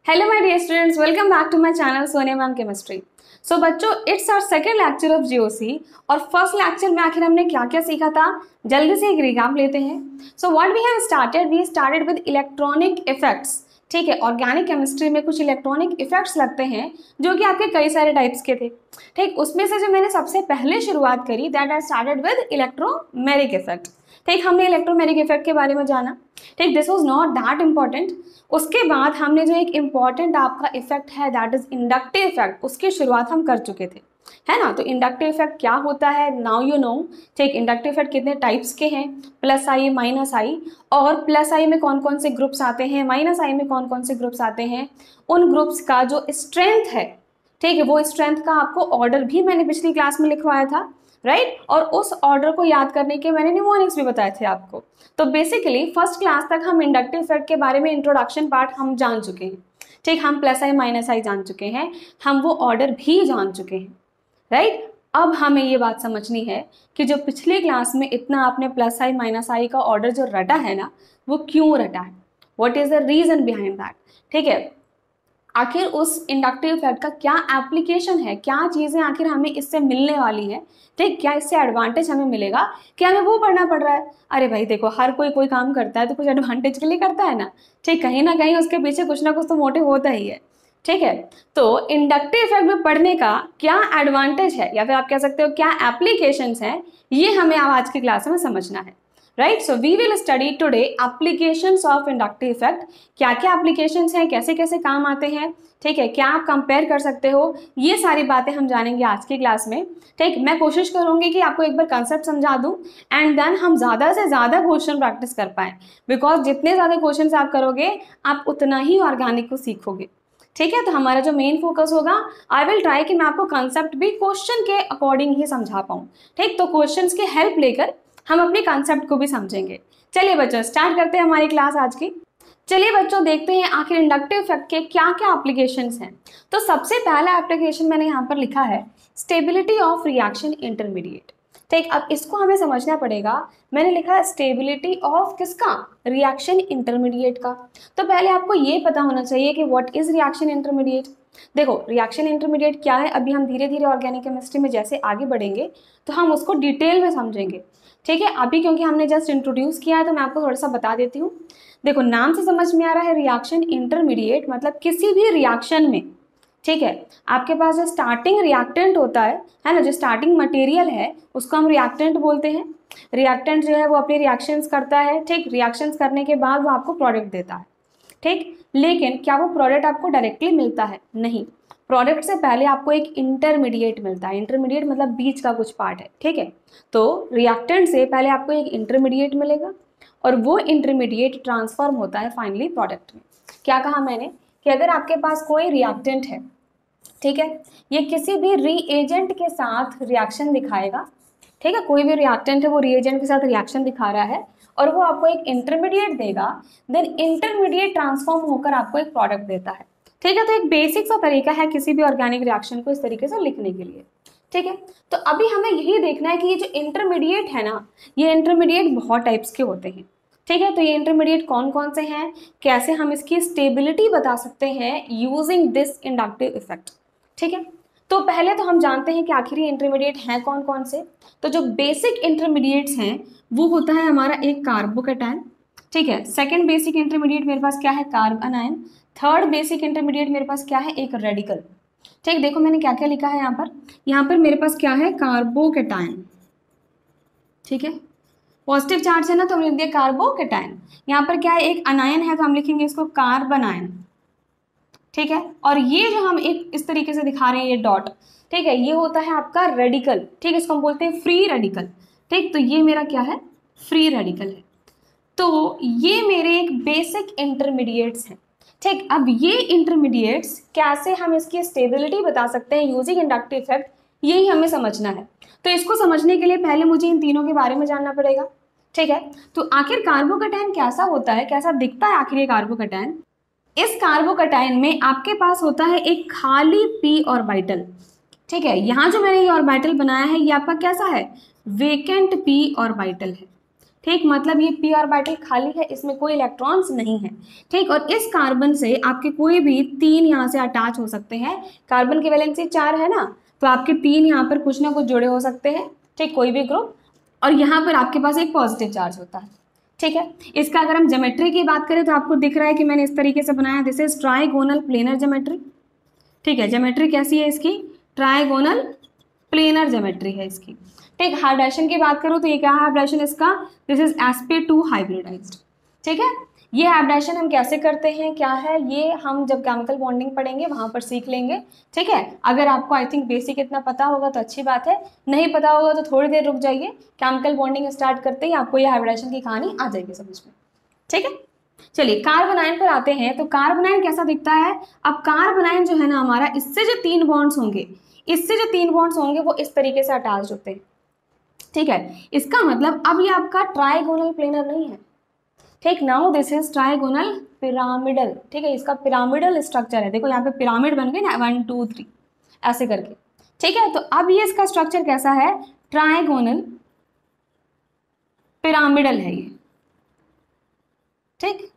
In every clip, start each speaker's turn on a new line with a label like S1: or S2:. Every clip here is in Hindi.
S1: Hello my dear students, welcome back to my channel Sonia ma'am chemistry. So बच्चों, it's our second lecture of GOC और फर्स्ट लेक्चर में आखिर हमने क्या क्या सीखा था, जल्दी से एक रिकैप लेते हैं। So what we started with electronic effects. ठीक है, ऑर्गेनिक केमिस्ट्री में कुछ इलेक्ट्रॉनिक इफेक्ट्स लगते हैं जो कि आपके कई सारे टाइप्स के थे। ठीक, उसमें से जो मैंने सबसे पहले शुरुआत करी that I started with electromeric effect. ठीक, हमने इलेक्ट्रोमेरिक इफेक्ट के बारे में जाना। ठीक, this was not that important. उसके बाद हमने जो एक इम्पॉर्टेंट आपका इफेक्ट है दैट इज इंडक्टिव इफेक्ट, उसकी शुरुआत हम कर चुके थे, है ना। तो इंडक्टिव इफेक्ट क्या होता है, नाउ यू नो। ठीक, इंडक्टिव इफेक्ट कितने टाइप्स के हैं, प्लस आई माइनस आई, और प्लस आई में कौन कौन से ग्रुप्स आते हैं, माइनस आई में कौन कौन से ग्रुप्स आते हैं, उन ग्रुप्स का जो स्ट्रेंथ है, ठीक है, वो स्ट्रेंथ का आपको ऑर्डर भी मैंने पिछली क्लास में लिखवाया था, राइट। और उस ऑर्डर को याद करने के मैंने निमोनिक्स भी बताए थे आपको। तो बेसिकली फर्स्ट क्लास तक हम इंडक्टिव इफेक्ट के बारे में इंट्रोडक्शन पार्ट हम जान चुके हैं। ठीक, हम प्लस आई माइनस आई जान चुके हैं, हम वो ऑर्डर भी जान चुके हैं, राइट। अब हमें ये बात समझनी है कि जो पिछली क्लास में इतना आपने प्लस आई माइनस आई का ऑर्डर जो रटा है ना, वो क्यों रटा है, what is the reason behind that. ठीक है, आखिर उस इंडक्टिव इफेक्ट का क्या एप्लीकेशन है, क्या चीज़ें आखिर हमें इससे मिलने वाली है। ठीक, क्या इससे एडवांटेज हमें मिलेगा, क्या हमें वो पढ़ना पड़ रहा है। अरे भाई देखो, हर कोई काम करता है तो कुछ एडवांटेज के लिए करता है ना। ठीक, कहीं ना कहीं उसके पीछे कुछ ना कुछ तो मोटिव होता ही है। ठीक है, तो इंडक्टिव इफेक्ट में पढ़ने का क्या एडवांटेज है, या फिर आप कह सकते हो क्या एप्लीकेशंस हैं, ये हमें आज की क्लास में समझना है, राइट। So we will study today applications of inductive effect. क्या क्या एप्लीकेशंस हैं, कैसे कैसे काम आते हैं, ठीक है, क्या आप कंपेयर कर सकते हो, ये सारी बातें हम जानेंगे आज की क्लास में। ठीक, मैं कोशिश करूंगी कि आपको एक बार कंसेप्ट समझा दूं एंड देन हम ज़्यादा से ज़्यादा क्वेश्चन प्रैक्टिस कर पाएँ, बिकॉज जितने ज़्यादा क्वेश्चन आप करोगे आप उतना ही ऑर्गेनिक को सीखोगे। ठीक है, तो हमारा जो मेन फोकस होगा, आई विल ट्राई कि मैं आपको कंसेप्ट भी क्वेश्चन के अकॉर्डिंग ही समझा पाऊँ। ठीक, तो क्वेश्चंस की हेल्प लेकर हम अपने कंसेप्ट को भी समझेंगे। चलिए बच्चों, स्टार्ट करते हैं हमारी क्लास आज की। चलिए बच्चों, देखते हैं आखिर इंडक्टिव इफेक्ट के क्या क्या एप्लीकेशंस हैं। तो सबसे पहला एप्लीकेशन मैंने यहाँ पर लिखा है स्टेबिलिटी ऑफ रिएक्शन इंटरमीडिएट। ठीक, अब इसको हमें समझना पड़ेगा। मैंने लिखा है स्टेबिलिटी ऑफ किसका, रिएक्शन इंटरमीडिएट का। तो पहले आपको ये पता होना चाहिए कि व्हाट इज रिएक्शन इंटरमीडिएट। देखो, रिएक्शन इंटरमीडिएट क्या है, अभी हम धीरे धीरे ऑर्गेनिक केमिस्ट्री में जैसे आगे बढ़ेंगे तो हम उसको डिटेल में समझेंगे। ठीक है, अभी क्योंकि हमने जस्ट इंट्रोड्यूस किया है तो मैं आपको थोड़ा सा बता देती हूँ। देखो, नाम से समझ में आ रहा है रिएक्शन इंटरमीडिएट मतलब किसी भी रिएक्शन में, ठीक है, आपके पास जो स्टार्टिंग रिएक्टेंट होता है ना, जो स्टार्टिंग मटेरियल है उसको हम रिएक्टेंट बोलते हैं। रिएक्टेंट जो है वो अपनी रिएक्शंस करता है। ठीक, रिएक्शंस करने के बाद वो आपको प्रोडक्ट देता है। ठीक, लेकिन क्या वो प्रोडक्ट आपको डायरेक्टली मिलता है, नहीं। प्रोडक्ट से पहले आपको एक इंटरमीडिएट मिलता है। इंटरमीडिएट मतलब बीच का कुछ पार्ट है। ठीक है, तो रिएक्टेंट से पहले आपको एक इंटरमीडिएट मिलेगा और वो इंटरमीडिएट ट्रांसफॉर्म होता है फाइनली प्रोडक्ट में। क्या कहा मैंने कि अगर आपके पास कोई रिएक्टेंट है, ठीक है, ये किसी भी रीएजेंट के साथ रिएक्शन दिखाएगा। ठीक है, कोई भी रिएक्टेंट है वो रीएजेंट के साथ रिएक्शन दिखा रहा है और वो आपको एक इंटरमीडिएट देगा, देन इंटरमीडिएट ट्रांसफॉर्म होकर आपको एक प्रोडक्ट देता है। ठीक है, तो एक बेसिक सा तरीका है किसी भी ऑर्गेनिक रिएक्शन को इस तरीके से लिखने के लिए। ठीक है, तो अभी हमें यही देखना है कि ये जो इंटरमीडिएट है ना, ये इंटरमीडिएट बहुत टाइप्स के होते हैं। ठीक है, तो ये इंटरमीडिएट कौन कौन से हैं, कैसे हम इसकी स्टेबिलिटी बता सकते हैं यूजिंग दिस इंडक्टिव इफेक्ट। ठीक है, तो पहले तो हम जानते हैं कि आखिर ये इंटरमीडिएट हैं कौन कौन से। तो जो बेसिक इंटरमीडिएट्स हैं वो होता है हमारा एक कार्बोकैटायन। ठीक है, सेकंड बेसिक इंटरमीडिएट मेरे पास क्या है, carbon ion. Third basic intermediate मेरे पास क्या है, एक रेडिकल। ठीक, देखो मैंने क्या क्या लिखा है यहाँ पर मेरे पास क्या है, कार्बोकैटायन। ठीक है, पॉजिटिव चार्ज है ना तो हम लिख दिया कार्बोकैटायन। यहाँ पर क्या है, एक अनायन है तो हम लिखेंगे इसको कार्बन आयन। ठीक है, और ये जो हम एक इस तरीके से दिखा रहे हैं ये डॉट, ठीक है, ये होता है आपका रेडिकल। ठीक, इसको हम बोलते हैं फ्री रेडिकल। ठीक, तो ये मेरा क्या है, फ्री रेडिकल है। तो ये मेरे एक बेसिक इंटरमीडिएट्स हैं। ठीक, अब ये इंटरमीडिएट्स कैसे हम इसकी स्टेबिलिटी बता सकते हैं यूजिंग इंडक्टिव इफेक्ट, यही हमें समझना है। तो इसको समझने के लिए पहले मुझे इन तीनों के बारे में जानना पड़ेगा। ठीक है, तो आखिर कार्बोकैटायन कैसा होता है, कैसा दिखता है आखिर ये कार्बोकैटायन। इस कार्बोकैटायन में आपके पास होता है एक खाली पी ऑर्बिटल। ठीक है, यहाँ जो मैंने ये ऑर्बिटल बनाया है ये आपका कैसा है, वेकेंट पी ऑर्बिटल है। ठीक, मतलब ये p ऑर्बिटल खाली है, इसमें कोई इलेक्ट्रॉन्स नहीं है। ठीक, और इस कार्बन से आपके कोई भी 3 यहाँ से अटैच हो सकते हैं। कार्बन की वैलेंसी 4 है ना, तो आपके 3 यहाँ पर कुछ ना कुछ जुड़े हो सकते हैं। ठीक, कोई भी ग्रुप, और यहाँ पर आपके पास एक पॉजिटिव चार्ज होता है। ठीक है, इसका अगर हम ज्योमेट्री की बात करें तो आपको दिख रहा है कि मैंने इस तरीके से बनाया, this is trigonal planar geometry. ठीक है, ज्योमेट्री कैसी है इसकी, ट्राइगोनल प्लेनर ज्योमेट्री है इसकी। ठीक, हाइब्रिडेशन की बात करूं तो ये क्या है हाइब्रिडेशन इसका, दिस इज sp2 हाइब्रिडाइज्ड। ठीक है, ये हाइब्रिडेशन हम कैसे करते हैं, क्या है ये, हम जब केमिकल बॉन्डिंग पढ़ेंगे वहां पर सीख लेंगे। ठीक है, अगर आपको आई थिंक बेसिक इतना पता होगा तो अच्छी बात है, नहीं पता होगा तो थोड़ी देर रुक जाइए, केमिकल बॉन्डिंग स्टार्ट करते ही आपको ये हाइब्रिडेशन की कहानी आ जाएगी समझ में। ठीक है, चलिए कार्बोनाइन पर आते हैं। तो कार्बोनाइन कैसा दिखता है, अब कार्बोनाइन जो है ना हमारा, इससे जो 3 बॉन्ड्स होंगे, इससे जो 3 बॉन्ड्स होंगे वो इस तरीके से अटैच होते हैं। ठीक है, इसका मतलब अब ये आपका ट्राइगोनल प्लेनर नहीं है। ठीक, now this is trigonal pyramidal. ठीक है, इसका पिरामिडल स्ट्रक्चर है, देखो यहाँ पे पिरामिड बन गए ना 1 2 3 ऐसे करके। ठीक है, तो अब ये इसका स्ट्रक्चर कैसा है, ट्राइगोनल पिरामिडल है ये। ठीक,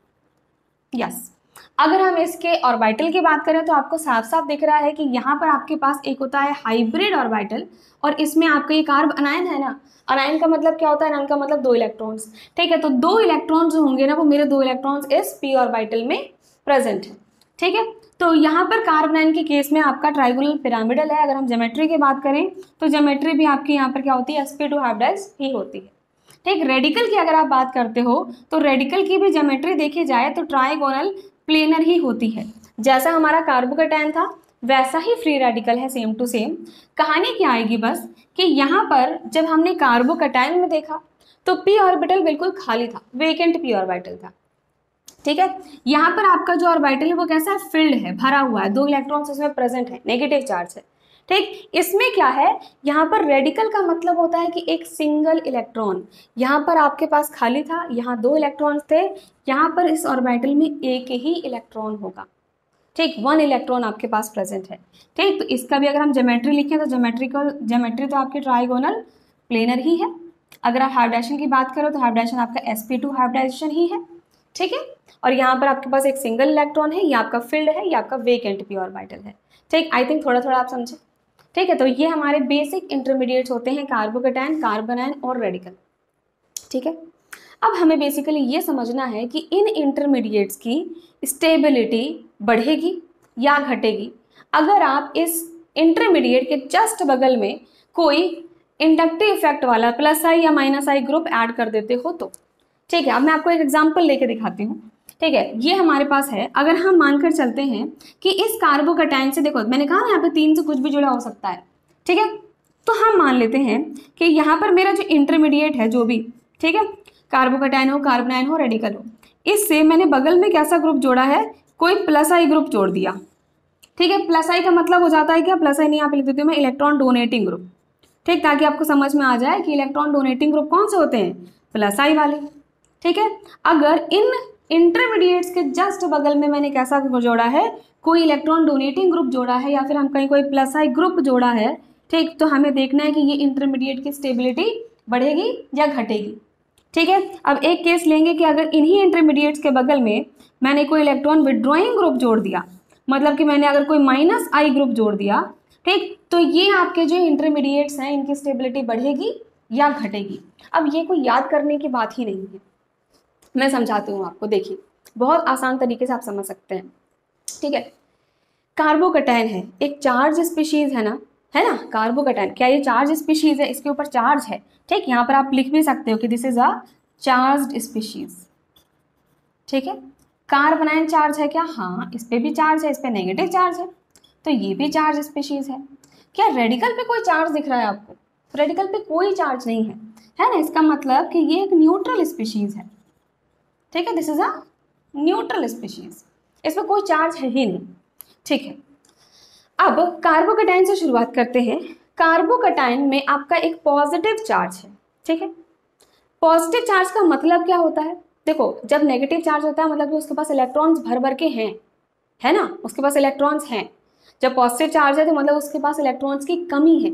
S1: यस, अगर हम इसके ऑर्बिटल की बात करें तो आपको साफ साफ दिख रहा है कि यहाँ पर आपके पास एक होता है हाइब्रिड ऑर्बिटल, और इसमें आपका ये कार्ब अनायन है ना, अनायन का मतलब क्या होता है, अनायन का मतलब 2 इलेक्ट्रॉन्स। ठीक है, तो 2 इलेक्ट्रॉन्स जो होंगे ना वो मेरे 2 इलेक्ट्रॉन्स इस p ऑर्बिटल में प्रेजेंट है। ठीक है, तो यहाँ पर कार्बोनाइन के केस में आपका ट्राइगोनल पिरामिडल है। अगर हम ज्योमेट्री की बात करें तो ज्योमेट्री भी आपकी यहाँ पर क्या होती है, sp2 हाइब्रिडाइज्ड ही होती है। ठीक, रेडिकल की अगर आप बात करते हो तो रेडिकल की भी ज्योमेट्री देखी जाए तो ट्राइगोनल प्लेनर ही होती है। जैसा हमारा कार्बोकैटायन था वैसा ही फ्री रेडिकल है, सेम टू सेम। कहानी क्या आएगी बस कि यहाँ पर जब हमने कार्बोकैटायन में देखा तो p ऑर्बिटल बिल्कुल खाली था, वेकेंट p ऑर्बिटल था। ठीक है, यहाँ पर आपका जो ऑर्बिटल है वो कैसा है, फिल्ड है, भरा हुआ है, 2 इलेक्ट्रॉन्स उसमें प्रेजेंट है, नेगेटिव चार्ज है। ठीक, इसमें क्या है, यहाँ पर रेडिकल का मतलब होता है कि एक सिंगल इलेक्ट्रॉन, यहाँ पर आपके पास खाली था, यहाँ 2 इलेक्ट्रॉन्स थे, यहाँ पर इस ऑर्बिटल में एक ही इलेक्ट्रॉन होगा। ठीक, 1 इलेक्ट्रॉन आपके पास प्रेजेंट है। ठीक, तो इसका भी अगर हम ज्योमेट्री लिखें तो ज्योमेट्री तो आपकी ट्राइगोनल प्लेनर ही है। अगर आप हाइब्रिडेशन की बात करो तो हाइब्रिडेशन आपका sp2 हाइब्रिडाइजेशन ही है। ठीक है, और यहाँ पर आपके पास एक सिंगल इलेक्ट्रॉन है, ये आपका फील्ड है, ये आपका वेकेंट p ऑर्बिटल है। ठीक, आई थिंक थोड़ा थोड़ा आप समझे। ठीक है, तो ये हमारे बेसिक इंटरमीडिएट्स होते हैं, कार्बोकैटायन, कार्बोनाइन और रेडिकल। ठीक है, अब हमें बेसिकली ये समझना है कि इन इंटरमीडिएट्स की स्टेबिलिटी बढ़ेगी या घटेगी अगर आप इस इंटरमीडिएट के जस्ट बगल में कोई इंडक्टिव इफेक्ट वाला +i या -i ग्रुप ऐड कर देते हो तो। ठीक है, अब मैं आपको एक एग्जांपल लेके दिखाती हूँ। ठीक है, ये हमारे पास है, अगर हम मानकर चलते हैं कि इस कार्बोकैटायन से, देखो मैंने कहा ना यहाँ पे 3 से कुछ भी जुड़ा हो सकता है। ठीक है, तो हम मान लेते हैं कि यहाँ पर मेरा जो इंटरमीडिएट है जो भी, ठीक है, कार्बोकैटायन हो, कार्बोनाइन हो, रेडिकल हो, इससे मैंने बगल में कैसा ग्रुप जोड़ा है, कोई +i ग्रुप जोड़ दिया। ठीक है, +i का मतलब हो जाता है क्या, +i नहीं यहाँ पे लिख देती हूँ मैं, इलेक्ट्रॉन डोनेटिंग ग्रुप। ठीक, ताकि आपको समझ में आ जाए कि इलेक्ट्रॉन डोनेटिंग ग्रुप कौन से होते हैं, +i वाले। ठीक है, अगर इन इंटरमीडिएट्स के जस्ट बगल में मैंने कैसा जोड़ा है, कोई इलेक्ट्रॉन डोनेटिंग ग्रुप जोड़ा है, या फिर हम कहीं कोई +i ग्रुप जोड़ा है। ठीक, तो हमें देखना है कि ये इंटरमीडिएट की स्टेबिलिटी बढ़ेगी या घटेगी। ठीक है, अब एक केस लेंगे कि अगर इन्हीं इंटरमीडिएट्स के बगल में मैंने कोई इलेक्ट्रॉन विड्रॉइंग ग्रुप जोड़ दिया, मतलब कि मैंने अगर कोई -i ग्रुप जोड़ दिया, ठीक, तो ये आपके जो इंटरमीडिएट्स हैं इनकी स्टेबिलिटी बढ़ेगी या घटेगी। अब ये कोई याद करने की बात ही नहीं है, मैं समझाती हूँ आपको, देखिए बहुत आसान तरीके से आप समझ सकते हैं। ठीक है, कार्बोकैटायन है, एक चार्ज स्पीशीज है ना, कार्बोकैटायन क्या ये चार्ज स्पीशीज है, इसके ऊपर चार्ज है। ठीक, यहाँ पर आप लिख भी सकते हो कि this is a charged species. ठीक है, कार्बोनाइन चार्ज है क्या, हाँ इस पे भी चार्ज है, इस पे नेगेटिव चार्ज है, तो ये भी चार्ज स्पीशीज है। क्या रेडिकल पे कोई चार्ज दिख रहा है आपको, रेडिकल पे कोई चार्ज नहीं है ना, इसका मतलब कि ये एक न्यूट्रल स्पीशीज है। ठीक है, this is a neutral species, इसमें कोई चार्ज है ही नहीं। ठीक है, अब कार्बोकैटायन से शुरुआत करते हैं। कार्बोकैटायन में आपका एक पॉजिटिव चार्ज है। ठीक है, पॉजिटिव चार्ज का मतलब क्या होता है, देखो जब नेगेटिव चार्ज होता है मतलब कि उसके पास इलेक्ट्रॉन्स भर भर के हैं, है ना, उसके पास इलेक्ट्रॉन्स हैं। जब पॉजिटिव चार्ज है तो मतलब उसके पास इलेक्ट्रॉन्स की कमी है।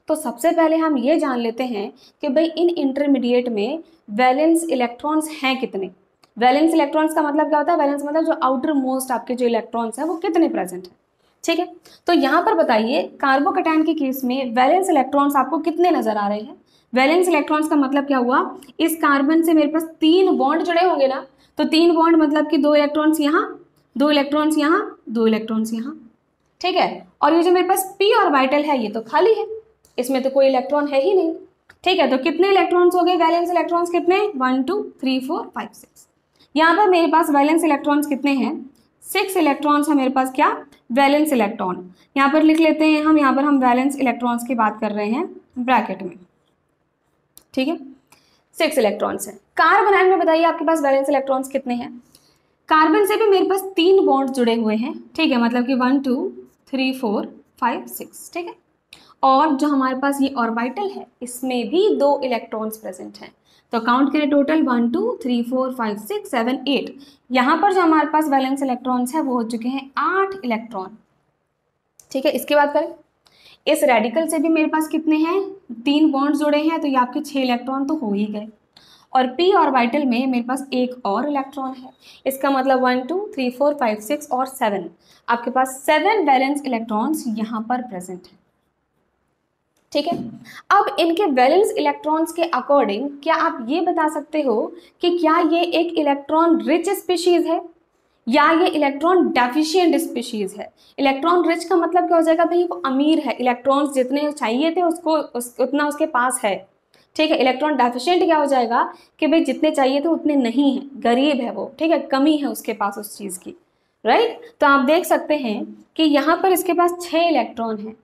S1: तो सबसे पहले हम ये जान लेते हैं कि भाई इन इंटरमीडिएट में वैलेंस इलेक्ट्रॉन्स हैं कितने। वैलेंस इलेक्ट्रॉन्स का मतलब क्या होता है, वैलेंस मतलब जो आउटर मोस्ट आपके जो इलेक्ट्रॉन्स हैं वो कितने प्रेजेंट हैं। ठीक है, तो यहाँ पर बताइए कार्बोकैटायन के केस में वैलेंस इलेक्ट्रॉन्स आपको कितने नजर आ रहे हैं। वैलेंस इलेक्ट्रॉन्स का मतलब क्या हुआ, इस कार्बन से मेरे पास 3 बॉन्ड जुड़े होंगे ना, तो 3 बॉन्ड मतलब कि 2 इलेक्ट्रॉन्स यहाँ, 2 इलेक्ट्रॉन्स यहाँ, 2 इलेक्ट्रॉन्स यहाँ। ठीक है, और ये जो मेरे पास p ऑर्बिटल है ये तो खाली है, इसमें तो कोई इलेक्ट्रॉन है ही नहीं। ठीक है, तो कितने इलेक्ट्रॉन्स हो गए वैलेंस इलेक्ट्रॉन्स कितने, 1 2 3 4 5 6। यहाँ पर मेरे पास वैलेंस इलेक्ट्रॉन्स कितने हैं, 6 इलेक्ट्रॉन्स है मेरे पास क्या, वैलेंस इलेक्ट्रॉन। यहाँ पर लिख लेते हैं हम, यहाँ पर हम वैलेंस इलेक्ट्रॉन्स की बात कर रहे हैं ब्रैकेट में। ठीक है, 6 इलेक्ट्रॉन्स हैं। कार्बन आयन में बताइए आपके पास वैलेंस इलेक्ट्रॉन्स कितने हैं। कार्बन से भी मेरे पास 3 बॉन्ड जुड़े हुए हैं। ठीक है, मतलब कि 1 2 3 4 5 6। ठीक है, और जो हमारे पास ये ऑर्बिटल है इसमें भी 2 इलेक्ट्रॉन्स प्रेजेंट हैं। तो काउंट करें टोटल 1 2 3 4 5 6 7 8। यहाँ पर जो हमारे पास वैलेंस इलेक्ट्रॉन्स है वो हो चुके हैं 8 इलेक्ट्रॉन। ठीक है, इसके बाद करें, इस रेडिकल से भी मेरे पास कितने हैं, 3 बॉन्ड जुड़े हैं, तो ये आपके 6 इलेक्ट्रॉन तो हो ही गए। और p ऑर्बिटल में मेरे पास एक और इलेक्ट्रॉन है, इसका मतलब 1 2 3 4 5 6 और 7, आपके पास 7 वैलेंस इलेक्ट्रॉन्स यहाँ पर प्रेजेंट है। ठीक है, अब इनके वैलेंस इलेक्ट्रॉन्स के अकॉर्डिंग क्या आप ये बता सकते हो कि क्या ये एक इलेक्ट्रॉन रिच स्पीशीज है या ये इलेक्ट्रॉन डेफिशिएंट स्पीशीज है। इलेक्ट्रॉन रिच का मतलब क्या हो जाएगा, भाई वो अमीर है, इलेक्ट्रॉन्स जितने चाहिए थे उसको उतना उसके पास है। ठीक है, इलेक्ट्रॉन डेफिशिएंट क्या हो जाएगा कि भाई जितने चाहिए थे उतने नहीं है, गरीब है वो। ठीक है, कमी है उसके पास उस चीज़ की, राइट। तो आप देख सकते हैं कि यहाँ पर इसके पास 6 इलेक्ट्रॉन हैं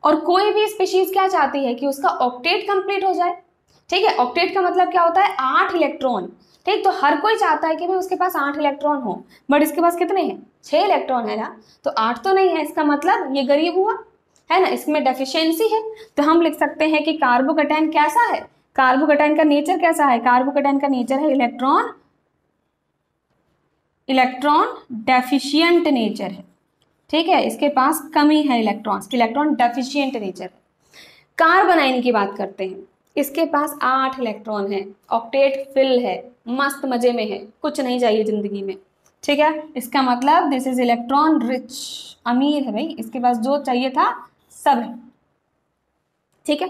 S1: और कोई भी स्पीशीज क्या चाहती है कि उसका ऑक्टेट कंप्लीट हो जाए। ठीक है, ऑक्टेट का मतलब क्या होता है, 8 इलेक्ट्रॉन। ठीक, तो हर कोई चाहता है कि भाई उसके पास 8 इलेक्ट्रॉन हो, बट इसके पास कितने हैं, 6 इलेक्ट्रॉन है ना, तो 8 तो नहीं है, इसका मतलब ये गरीब हुआ है ना, इसमें डेफिशिएंसी है। तो हम लिख सकते हैं कि कार्बोकैटायन कैसा है, कार्बोकैटायन का नेचर कैसा है, कार्बोकैटायन का नेचर है इलेक्ट्रॉन डेफिशिएंट नेचर है। ठीक है, इसके पास कमी है इलेक्ट्रॉन्स की, इलेक्ट्रॉन डेफिशिएंट नेचर है। कार्बन आयन की बात करते हैं, इसके पास 8 इलेक्ट्रॉन है, ऑक्टेट फिल है, मस्त मजे में है, कुछ नहीं चाहिए जिंदगी में। ठीक है, इसका मतलब दिस इज इलेक्ट्रॉन रिच, अमीर है भाई, इसके पास जो चाहिए था सब है। ठीक है,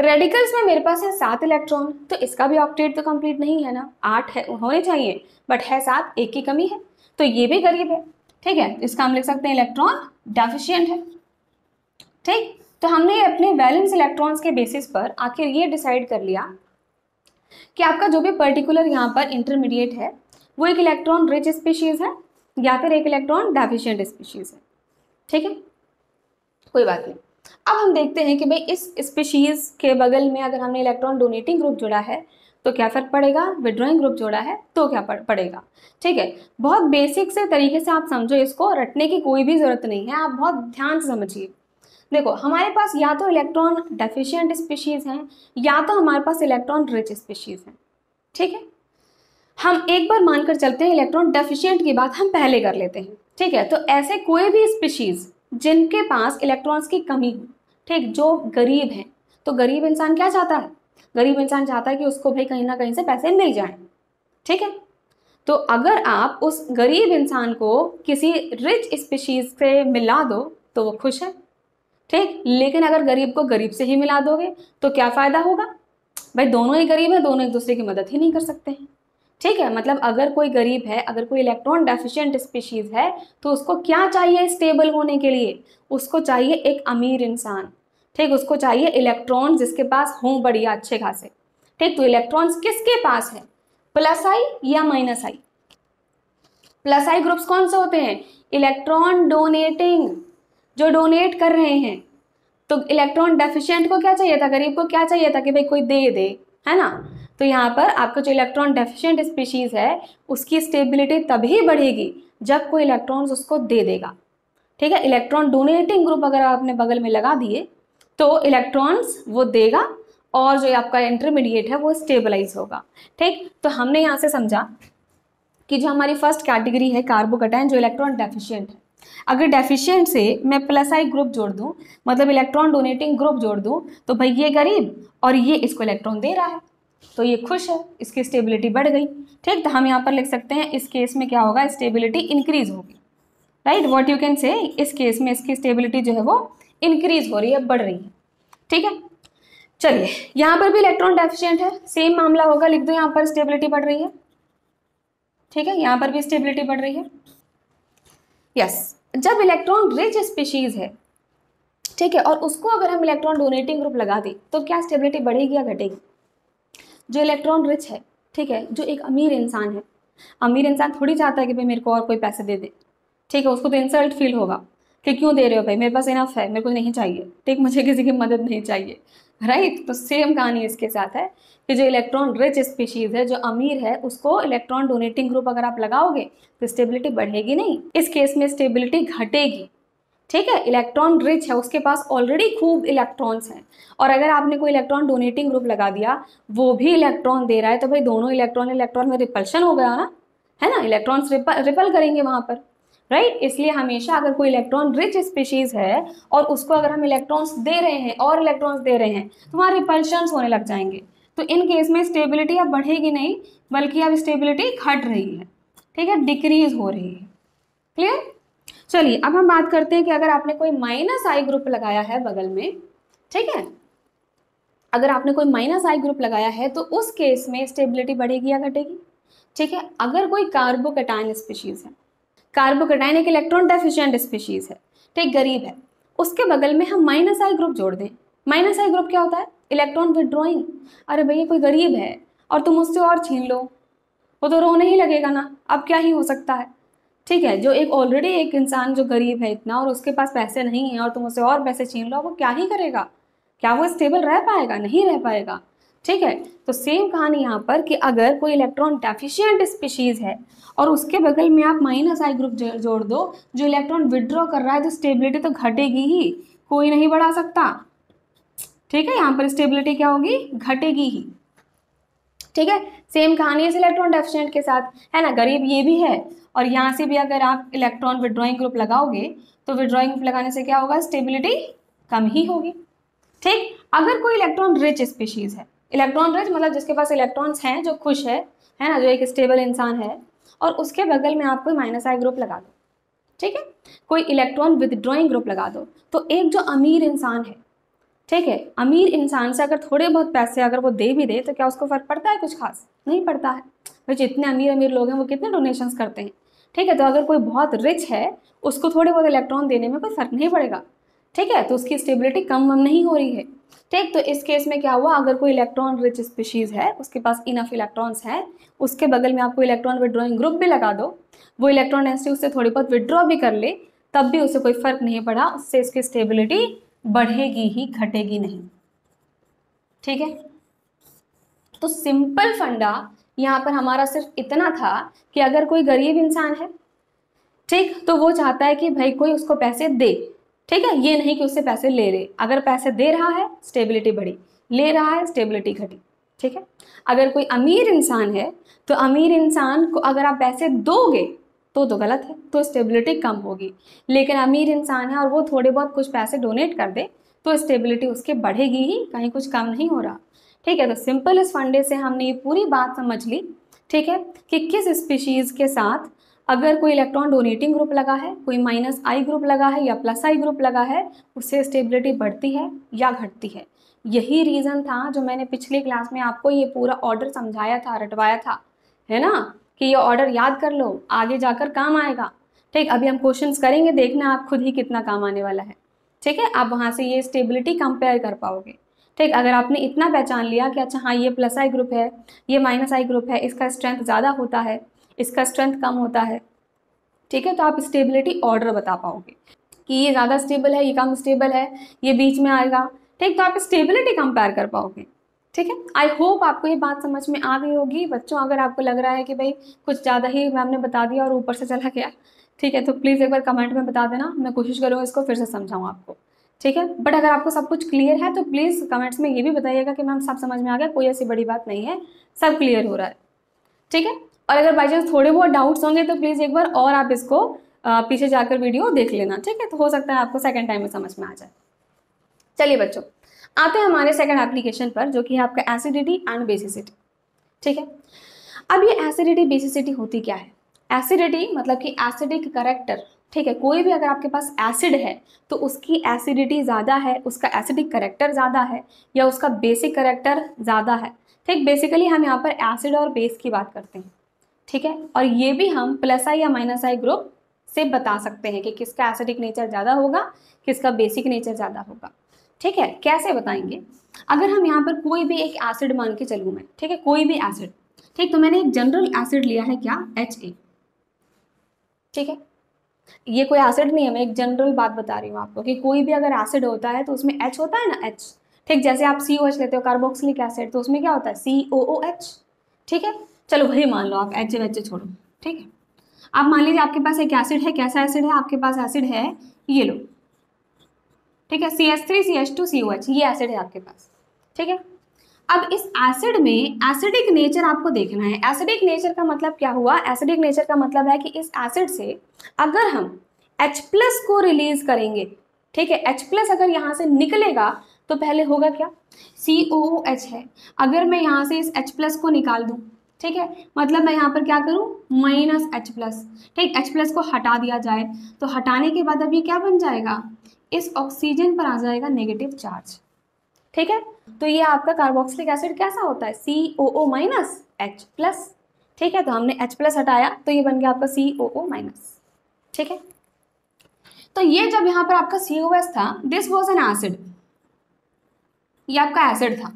S1: रेडिकल्स में मेरे पास है 7 इलेक्ट्रॉन, तो इसका भी ऑक्टेट तो कंप्लीट नहीं है ना, 8 है होने चाहिए बट है 7, एक की कमी है, तो ये भी गरीब है। ठीक है, इसका हम लिख सकते हैं इलेक्ट्रॉन डेफिशिएंट है। ठीक, तो हमने अपने वैलेंस इलेक्ट्रॉन्स के बेसिस पर आखिर ये डिसाइड कर लिया कि आपका जो भी पर्टिकुलर यहाँ पर इंटरमीडिएट है वो एक इलेक्ट्रॉन रिच स्पीशीज है या फिर एक इलेक्ट्रॉन डेफिशिएंट स्पीशीज है। ठीक है, कोई बात नहीं। अब हम देखते हैं कि भाई इस स्पीशीज के बगल में अगर हमने इलेक्ट्रॉन डोनेटिंग ग्रुप जोड़ा है तो क्या फर्क पड़ेगा, विड्रॉइंग ग्रुप जोड़ा है तो क्या पड़ेगा। ठीक है, बहुत बेसिक से तरीके से आप समझो, इसको रटने की कोई भी जरूरत नहीं है, आप बहुत ध्यान से समझिए। देखो, हमारे पास या तो इलेक्ट्रॉन डेफिशिएंट स्पीशीज हैं या तो हमारे पास इलेक्ट्रॉन रिच स्पीशीज हैं। ठीक है, हम एक बार मानकर चलते हैं इलेक्ट्रॉन डेफिशिएंट की बात हम पहले कर लेते हैं। ठीक है, तो ऐसे कोई भी स्पीशीज जिनके पास इलेक्ट्रॉन्स की कमी हो, ठीक, जो गरीब हैं, तो गरीब इंसान क्या चाहता है, गरीब इंसान चाहता है कि उसको भाई कहीं ना कहीं से पैसे मिल जाएं। ठीक है, तो अगर आप उस गरीब इंसान को किसी रिच स्पीशीज से मिला दो तो वो खुश है। ठीक, लेकिन अगर गरीब को गरीब से ही मिला दोगे तो क्या फायदा होगा, भाई दोनों ही गरीब है, दोनों एक दूसरे की मदद ही नहीं कर सकते हैं। ठीक है, मतलब अगर कोई गरीब है, अगर कोई इलेक्ट्रॉन डेफिशिएंट स्पीशीज है तो उसको क्या चाहिए स्टेबल होने के लिए, उसको चाहिए एक अमीर इंसान। ठीक, उसको चाहिए इलेक्ट्रॉन जिसके पास हों बढ़िया अच्छे खासे। ठीक, तो इलेक्ट्रॉन्स किसके पास है, प्लस आई या माइनस आई। प्लस आई ग्रुप्स कौन से होते हैं, इलेक्ट्रॉन डोनेटिंग, जो डोनेट कर रहे हैं। तो इलेक्ट्रॉन डेफिशिएंट को क्या चाहिए था, गरीब को क्या चाहिए था कि भाई कोई दे दे, है ना। तो यहाँ पर आपका जो इलेक्ट्रॉन डेफिशिएंट स्पीशीज है उसकी स्टेबिलिटी तभी बढ़ेगी जब कोई इलेक्ट्रॉन्स उसको दे देगा। ठीक है, इलेक्ट्रॉन डोनेटिंग ग्रुप अगर आप अपने बगल में लगा दिए तो इलेक्ट्रॉन्स वो देगा और जो आपका इंटरमीडिएट है वो स्टेबलाइज होगा। ठीक, तो हमने यहाँ से समझा कि जो हमारी फर्स्ट कैटेगरी है कार्बोकैटायन जो इलेक्ट्रॉन डेफिशिएंट है, अगर डेफिशिएंट से मैं प्लस आई ग्रुप जोड़ दूं, मतलब इलेक्ट्रॉन डोनेटिंग ग्रुप जोड़ दूं, तो भाई ये गरीब और ये इसको इलेक्ट्रॉन दे रहा है, तो ये खुश है, इसकी स्टेबिलिटी बढ़ गई। ठीक, तो हम यहाँ पर लिख सकते हैं इस केस में क्या होगा, स्टेबिलिटी इंक्रीज होगी। Right, what you can say, इस केस में इसकी स्टेबिलिटी जो है वो इंक्रीज हो रही है, बढ़ रही है। ठीक है, चलिए यहाँ पर भी इलेक्ट्रॉन डेफिशिएंट है, सेम मामला होगा, लिख दो यहाँ पर स्टेबिलिटी बढ़ रही है। ठीक है, यहाँ पर भी स्टेबिलिटी बढ़ रही है। यस, जब इलेक्ट्रॉन रिच स्पीशीज है, ठीक है, और उसको अगर हम इलेक्ट्रॉन डोनेटिंग ग्रुप लगा दें तो क्या स्टेबिलिटी बढ़ेगी या घटेगी? जो इलेक्ट्रॉन रिच है, ठीक है, जो एक अमीर इंसान है, अमीर इंसान थोड़ी चाहता है कि भाई मेरे को और कोई पैसे दे दे। ठीक है, उसको तो इंसल्ट फील होगा कि क्यों दे रहे हो भाई, मेरे पास इनफ है, मेरे को नहीं चाहिए। ठीक, मुझे किसी की मदद नहीं चाहिए। राइट, तो सेम कहानी इसके साथ है कि जो इलेक्ट्रॉन रिच स्पीशीज है, जो अमीर है, उसको इलेक्ट्रॉन डोनेटिंग ग्रुप अगर आप लगाओगे तो स्टेबिलिटी बढ़ेगी नहीं, इस केस में स्टेबिलिटी घटेगी। ठीक है, इलेक्ट्रॉन रिच है, उसके पास ऑलरेडी खूब इलेक्ट्रॉन्स हैं, और अगर आपने कोई इलेक्ट्रॉन डोनेटिंग ग्रुप लगा दिया, वो भी इलेक्ट्रॉन दे रहा है, तो भाई दोनों इलेक्ट्रॉन में रिपल्शन हो गया ना, है ना, इलेक्ट्रॉन्स रिपल करेंगे वहां पर। राइट, इसलिए हमेशा अगर कोई इलेक्ट्रॉन रिच स्पीशीज है और उसको अगर हम इलेक्ट्रॉन्स दे रहे हैं और इलेक्ट्रॉन्स दे रहे हैं, तो वहाँ रिपल्शंस होने लग जाएंगे। तो इन केस में स्टेबिलिटी अब बढ़ेगी नहीं, बल्कि अब स्टेबिलिटी घट रही है। ठीक है, डिक्रीज हो रही है। क्लियर? चलिए अब हम बात करते हैं कि अगर आपने कोई माइनस आई ग्रुप लगाया है बगल में, ठीक है, अगर आपने कोई माइनस आई ग्रुप लगाया है तो उस केस में स्टेबिलिटी बढ़ेगी या घटेगी? ठीक है, अगर कोई कार्बोकैटायन स्पीशीज है, कार्बोकैटायन एक इलेक्ट्रॉन डेफिशिएंट स्पीशीज है, ठीक, गरीब है, उसके बगल में हम माइनस आई ग्रुप जोड़ दें। माइनस आई ग्रुप क्या होता है? Electron withdrawing. अरे भैया कोई गरीब है और तुम उससे और छीन लो, वो तो रोने ही लगेगा ना, अब क्या ही हो सकता है। ठीक है, जो एक ऑलरेडी एक इंसान जो गरीब है इतना और उसके पास पैसे नहीं है और तुम उससे और पैसे छीन लो, वो क्या ही करेगा? क्या वो स्टेबल रह पाएगा? नहीं रह पाएगा। ठीक है, तो सेम कहानी यहाँ पर कि अगर कोई इलेक्ट्रॉन डेफिशिएंट स्पीशीज है और उसके बगल में आप माइनस आई ग्रुप जोड़ दो जो इलेक्ट्रॉन विड्रॉ कर रहा है, तो स्टेबिलिटी तो घटेगी ही, कोई नहीं बढ़ा सकता। ठीक है, यहाँ पर स्टेबिलिटी क्या होगी? घटेगी ही। ठीक है, सेम कहानी है इलेक्ट्रॉन डेफिशिएंट के साथ, है ना, गरीब ये भी है और यहाँ से भी अगर आप इलेक्ट्रॉन विड्रॉइंग ग्रुप लगाओगे तो विड्रॉइंग ग्रुप लगाने से क्या होगा? स्टेबिलिटी कम ही होगी। ठीक, अगर कोई इलेक्ट्रॉन रिच स्पीशीज है, इलेक्ट्रॉन रिच मतलब जिसके पास इलेक्ट्रॉन्स हैं, जो खुश है ना, जो एक स्टेबल इंसान है, और उसके बगल में आप कोई माइनस आई ग्रुप लगा दो, ठीक है, कोई इलेक्ट्रॉन विदड्रॉइंग ग्रुप लगा दो, तो एक जो अमीर इंसान है, ठीक है, अमीर इंसान से अगर थोड़े बहुत पैसे अगर वो दे भी दे तो क्या उसको फर्क पड़ता है? कुछ खास नहीं पड़ता है। भाई जितने अमीर अमीर लोग हैं वो कितने डोनेशंस करते हैं। ठीक है, तो अगर कोई बहुत रिच है उसको थोड़े बहुत इलेक्ट्रॉन देने में कोई फर्क नहीं पड़ेगा। ठीक है, तो उसकी स्टेबिलिटी कम नहीं हो रही है। ठीक, तो इस केस में क्या हुआ? अगर कोई इलेक्ट्रॉन रिच स्पीशीज है, उसके पास इनफ इलेक्ट्रॉन्स हैं, उसके बगल में आपको इलेक्ट्रॉन विड्रॉइंग ग्रुप भी लगा दो, वो इलेक्ट्रॉन डेंसिटी उससे थोड़ी बहुत विड्रॉ भी कर ले, तब भी उसे कोई फर्क नहीं पड़ा, उससे इसकी स्टेबिलिटी बढ़ेगी ही, घटेगी नहीं। ठीक है, तो सिंपल फंडा यहाँ पर हमारा सिर्फ इतना था कि अगर कोई गरीब इंसान है, ठीक, तो वो चाहता है कि भाई कोई उसको पैसे दे। ठीक है, ये नहीं कि उससे पैसे ले ले। अगर पैसे दे रहा है स्टेबिलिटी बढ़ी, ले रहा है स्टेबिलिटी घटी। ठीक है, अगर कोई अमीर इंसान है तो अमीर इंसान को अगर आप पैसे दोगे तो गलत है, तो स्टेबिलिटी कम होगी। लेकिन अमीर इंसान है और वो थोड़े बहुत कुछ पैसे डोनेट कर दे तो स्टेबिलिटी उसके बढ़ेगी ही, कहीं कुछ कम नहीं हो रहा। ठीक है, तो सिंपल इस फंडे से हमने ये पूरी बात समझ ली। ठीक है, कि किस स्पीशीज़ के साथ अगर कोई इलेक्ट्रॉन डोनेटिंग ग्रुप लगा है, कोई माइनस आई ग्रुप लगा है या प्लस आई ग्रुप लगा है, उससे स्टेबिलिटी बढ़ती है या घटती है। यही रीज़न था जो मैंने पिछली क्लास में आपको ये पूरा ऑर्डर समझाया था, रटवाया था, है ना, कि ये ऑर्डर याद कर लो, आगे जाकर काम आएगा। ठीक, अभी हम क्वेश्चंस करेंगे, देखना आप खुद ही कितना काम आने वाला है। ठीक है, आप वहाँ से ये स्टेबिलिटी कंपेयर कर पाओगे। ठीक, अगर आपने इतना पहचान लिया कि अच्छा हाँ ये प्लस आई ग्रुप है, ये माइनस आई ग्रुप है, इसका स्ट्रेंथ ज़्यादा होता है, इसका स्ट्रेंथ कम होता है, ठीक है, तो आप स्टेबिलिटी ऑर्डर बता पाओगे कि ये ज़्यादा स्टेबल है, ये कम स्टेबल है, ये बीच में आएगा। ठीक, तो आप स्टेबिलिटी कंपेयर कर पाओगे। ठीक है, आई होप आपको ये बात समझ में आ गई होगी बच्चों। अगर आपको लग रहा है कि भाई कुछ ज़्यादा ही मैम ने बता दिया और ऊपर से चला गया, ठीक है, तो प्लीज़ एक बार कमेंट में बता देना, मैं कोशिश करूँगा इसको फिर से समझाऊँ आपको। ठीक है, बट अगर आपको सब कुछ क्लियर है तो प्लीज़ कमेंट्स में ये भी बताइएगा कि मैम सब समझ में आ गया, कोई ऐसी बड़ी बात नहीं है, सब क्लियर हो रहा है। ठीक है, और अगर बाई चांस थोड़े बहुत डाउट्स होंगे तो प्लीज़ एक बार और आप इसको पीछे जाकर वीडियो देख लेना, ठीक है। तो हो सकता है आपको सेकंड टाइम में समझ में आ जाए। चलिए बच्चों, आते हैं हमारे सेकंड एप्लीकेशन पर, जो कि है आपका एसिडिटी एंड बेसिसिटी, ठीक है। अब ये एसिडिटी बेसिसिटी होती क्या है? एसिडिटी मतलब कि एसिडिक करेक्टर, ठीक है। कोई भी अगर आपके पास एसिड है तो उसकी एसिडिटी ज़्यादा है, उसका एसिडिक करेक्टर ज़्यादा है, या उसका बेसिक करेक्टर ज़्यादा है, ठीक। बेसिकली हम यहाँ पर एसिड और बेस की बात करते हैं, ठीक है। और ये भी हम प्लस आई या माइनस आई ग्रुप से बता सकते हैं कि किसका एसिडिक नेचर ज़्यादा होगा, किसका बेसिक नेचर ज़्यादा होगा, ठीक है। कैसे बताएंगे? अगर हम यहाँ पर कोई भी एक एसिड मान के चलूँ मैं, ठीक है, कोई भी एसिड, ठीक। तो मैंने एक जनरल एसिड लिया है, क्या? HA, ठीक है। ये कोई एसिड नहीं है, मैं एक जनरल बात बता रही हूँ आपको कि कोई भी अगर एसिड होता है तो उसमें H होता है ना, H, ठीक। जैसे आप COH लेते हो, कार्बोक्सिलिक एसिड, तो उसमें क्या होता है? COOH, ठीक है। चलो वही मान लो आप, HA छोड़ो, ठीक है। आप मान लीजिए आपके पास एक एसिड है, कैसा एसिड है आपके पास? एसिड है ये लो, ठीक है, CH3CH2COH, ये एसिड है आपके पास, ठीक है। अब इस एसिड में एसिडिक नेचर आपको देखना है। एसिडिक नेचर का मतलब क्या हुआ? एसिडिक नेचर का मतलब है कि इस एसिड से अगर हम H+ को रिलीज करेंगे, ठीक है, H+ अगर यहाँ से निकलेगा तो पहले होगा क्या? COOH है। अगर मैं यहाँ से इस H+ को निकाल दूँ, ठीक है, मतलब मैं यहाँ पर क्या करूँ? -H+, ठीक। H+ को हटा दिया जाए तो हटाने के बाद अभी क्या बन जाएगा? इस ऑक्सीजन पर आ जाएगा नेगेटिव चार्ज, ठीक है। तो ये आपका कार्बोक्सिलिक एसिड कैसा होता है? COO-H+, ठीक है। तो हमने H+ हटाया तो ये बन गया आपका COO-, ठीक है। तो ये जब यहाँ पर आपका COS था, दिस वॉज एन एसिड, ये आपका एसिड था।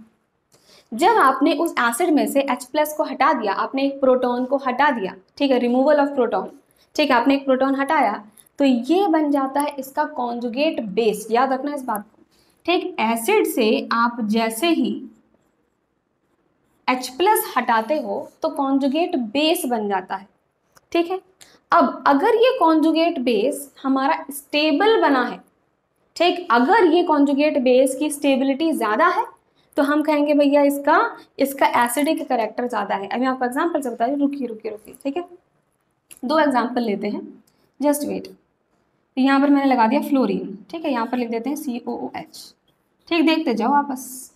S1: जब आपने उस एसिड में से H+ को हटा दिया, आपने एक प्रोटॉन को हटा दिया, ठीक है, रिमूवल ऑफ प्रोटॉन, ठीक है, आपने एक प्रोटॉन हटाया तो ये बन जाता है इसका कॉन्जुगेट बेस। याद रखना इस बात को, ठीक। एसिड से आप जैसे ही H+ हटाते हो तो कॉन्जुगेट बेस बन जाता है, ठीक है। अब अगर ये कॉन्जुगेट बेस हमारा स्टेबल बना है, ठीक, अगर ये कॉन्जुगेट बेस की स्टेबिलिटी ज़्यादा है तो हम कहेंगे भैया इसका एसिडिक करेक्टर ज़्यादा है। अभी आपको एग्जाम्पल से बता रही हूँ, रुकिए, ठीक है। 2 एग्जाम्पल लेते हैं, जस्ट वेट। तो यहाँ पर मैंने लगा दिया फ्लोरीन, ठीक है, यहाँ पर लिख देते हैं COOH, ठीक। देखते जाओ आप बस।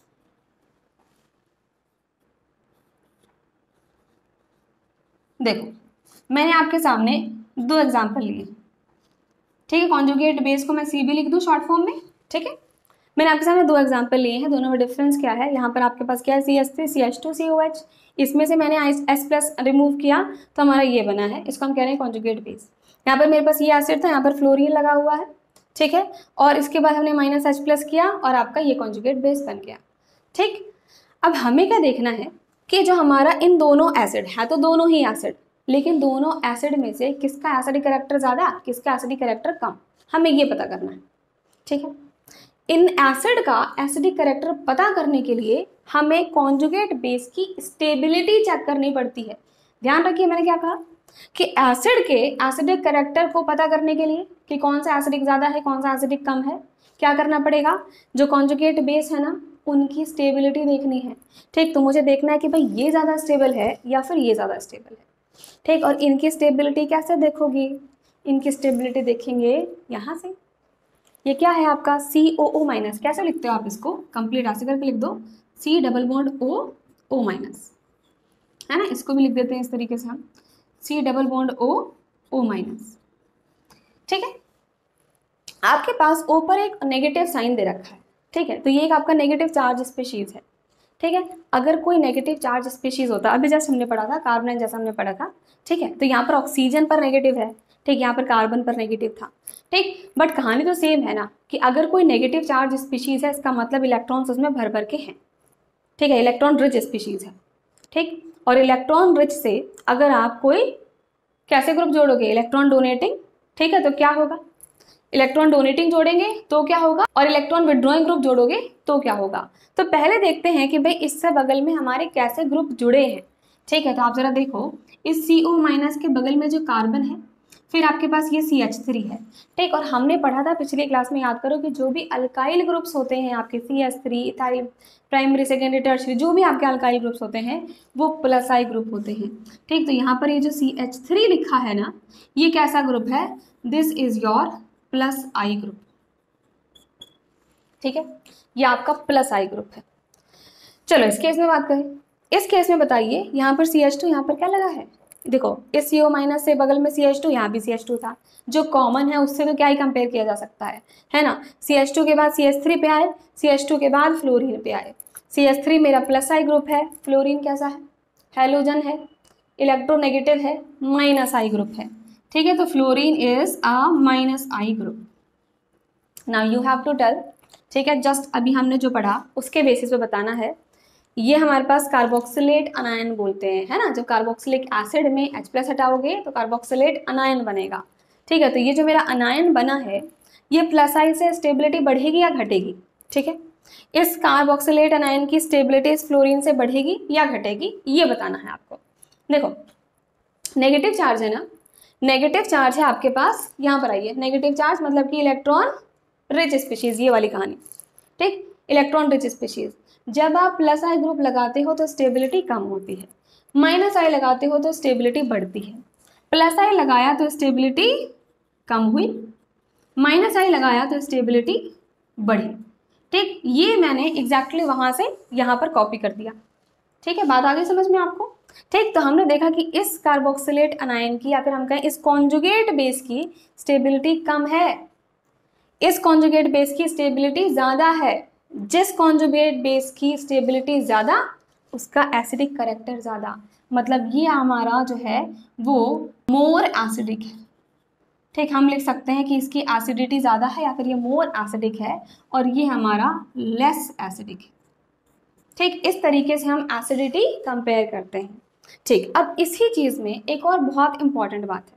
S1: देखो मैंने आपके सामने 2 एग्जाम्पल लिए, ठीक है। कॉन्जुगेट बेस को मैं C भी लिख दूँ शॉर्ट फॉर्म में, ठीक है। मैंने आपके सामने 2 एग्जाम्पल लिए हैं, दोनों में डिफरेंस क्या है? यहाँ पर आपके पास क्या है? CH3CH2COH, इसमें से मैंने H+ रिमूव किया तो हमारा ये बना है, इसको हम कह रहे हैं कॉन्जुगेट बेस। यहाँ पर मेरे पास ये एसिड था, यहाँ पर फ्लोरीन लगा हुआ है, ठीक है, और इसके बाद हमने -H+ किया और आपका ये कॉन्जुगेट बेस बन गया, ठीक। अब हमें क्या देखना है कि जो हमारा इन दोनों एसिड है, तो दोनों ही एसिड, लेकिन दोनों एसिड में से किसका एसिडिक कैरेक्टर ज़्यादा, किसका एसिडिक कैरेक्टर कम, हमें ये पता करना है, ठीक है। इन एसिड का एसिडिक कैरेक्टर पता करने के लिए हमें कॉन्जुगेट बेस की स्टेबिलिटी चेक करनी पड़ती है। ध्यान रखिए मैंने क्या कहा कि एसिड के एसिडिक कैरेक्टर को पता करने के लिए कि कौन सा एसिडिक ज़्यादा है, कौन सा एसिडिक कम है, क्या करना पड़ेगा? जो कॉन्जुगेट बेस है ना, उनकी स्टेबिलिटी देखनी है, ठीक। तो मुझे देखना है कि भाई ये ज़्यादा स्टेबल है या फिर ये ज़्यादा स्टेबल है, ठीक। और इनकी स्टेबिलिटी कैसे देखोगी? इनकी स्टेबिलिटी देखेंगे यहाँ से। ये क्या है आपका? COO-, कैसे लिखते हो आप इसको? कंप्लीट ऐसे करके लिख दो, C+O, है ना। इसको भी लिख देते हैं इस तरीके से हम, C+O, ठीक है। आपके पास O पर एक नेगेटिव साइन दे रखा है, ठीक है। तो ये एक आपका नेगेटिव चार्ज स्पीशीज है, ठीक है। अगर कोई नेगेटिव चार्ज स्पीशीज होता, अभी जैसे हमने पढ़ा था कार्बन जैसा हमने पढ़ा था, ठीक है, तो यहाँ पर ऑक्सीजन पर नेगेटिव है, ठीक, यहाँ पर कार्बन पर नेगेटिव था, ठीक। बट कहानी तो सेम है ना कि अगर कोई नेगेटिव चार्ज स्पीशीज है इसका मतलब इलेक्ट्रॉन्स उसमें भर भर के हैं, ठीक है, इलेक्ट्रॉन रिच स्पीशीज है, ठीक। और इलेक्ट्रॉन रिच से अगर आप कोई कैसे ग्रुप जोड़ोगे? इलेक्ट्रॉन डोनेटिंग, ठीक है, तो क्या होगा? इलेक्ट्रॉन डोनेटिंग जोड़ेंगे तो क्या होगा, और इलेक्ट्रॉन विड्रॉइंग ग्रुप जोड़ोगे तो क्या होगा? तो पहले देखते हैं कि भाई इससे बगल में हमारे कैसे ग्रुप जुड़े हैं, ठीक है। तो आप जरा देखो, इस CO- के बगल में जो कार्बन है फिर आपके पास ये CH3 है, ठीक। और हमने पढ़ा था पिछली क्लास में, याद करो, कि जो भी अल्काइल ग्रुप्स होते हैं आपके CH3, ethyl, primary, secondary, tertiary, जो भी आपके अल्काइल ग्रुप्स होते हैं वो प्लस आई ग्रुप होते हैं, ठीक। तो यहाँ पर ये जो CH3 लिखा है ना, ये कैसा ग्रुप है? This is your plus I group, ठीक है। ये आपका प्लस आई ग्रुप है। चलो इस केस में बात करें। इस केस में बताइए, यहाँ पर CH2, यहाँ पर क्या लगा है? देखो, इस CO माइनस से बगल में CH2, यहाँ भी CH2 था, जो कॉमन है उससे तो क्या ही कंपेयर किया जा सकता है ना। CH2 के बाद CH3 पे आए, CH2 के बाद फ्लोरीन पे आए। CH3 मेरा प्लस आई ग्रुप है, फ्लोरीन कैसा है? हैलोजन है, इलेक्ट्रोनेगेटिव है, माइनस आई ग्रुप है, ठीक है। तो fluorine is a minus I group. Now you have to tell, ठीक है, जस्ट अभी हमने जो पढ़ा उसके बेसिस पे बताना है। ये हमारे पास कार्बोक्सिलेट अनायन बोलते हैं, है ना। जब कार्बोक्सिलिक एसिड में H+ हटाओगे तो कार्बोक्सिलेट अनायन बनेगा, ठीक है। तो ये जो मेरा अनायन बना है, ये प्लस आई से स्टेबिलिटी बढ़ेगी या घटेगी? ठीक है, इस कार्बोक्सिलेट अनायन की स्टेबिलिटी इस फ्लोरीन से बढ़ेगी या घटेगी, ये बताना है आपको। देखो, नेगेटिव चार्ज है ना, नेगेटिव चार्ज है आपके पास, यहाँ पर आइए। नेगेटिव चार्ज मतलब कि इलेक्ट्रॉन रिच स्पीशीज, ये वाली कहानी, ठीक। इलेक्ट्रॉन रिच स्पीशीज, जब आप प्लस आई ग्रुप लगाते हो तो स्टेबिलिटी कम होती है, माइनस आई लगाते हो तो स्टेबिलिटी बढ़ती है। प्लस आई लगाया तो स्टेबिलिटी कम हुई, माइनस आई लगाया तो स्टेबिलिटी बढ़ी, ठीक। ये मैंने एग्जैक्टली वहां से यहाँ पर कॉपी कर दिया, ठीक है। बात आ गई समझ में आपको, ठीक। तो हमने देखा कि इस कार्बोक्सिलेट अनायन की, या फिर हम कहें इस कॉन्जुगेट बेस की स्टेबिलिटी कम है, इस कॉन्जुगेट बेस की स्टेबिलिटी ज़्यादा है। जिस कॉन्जुगेट बेस की स्टेबिलिटी ज़्यादा, उसका एसिडिक कैरेक्टर ज़्यादा, मतलब ये हमारा जो है वो मोर एसिडिक है, ठीक। हम लिख सकते हैं कि इसकी एसिडिटी ज़्यादा है, या फिर ये मोर एसिडिक है, और ये हमारा लेस एसिडिक है, ठीक। इस तरीके से हम एसिडिटी कंपेयर करते हैं, ठीक। अब इसी चीज़ में एक और बहुत इंपॉर्टेंट बात है,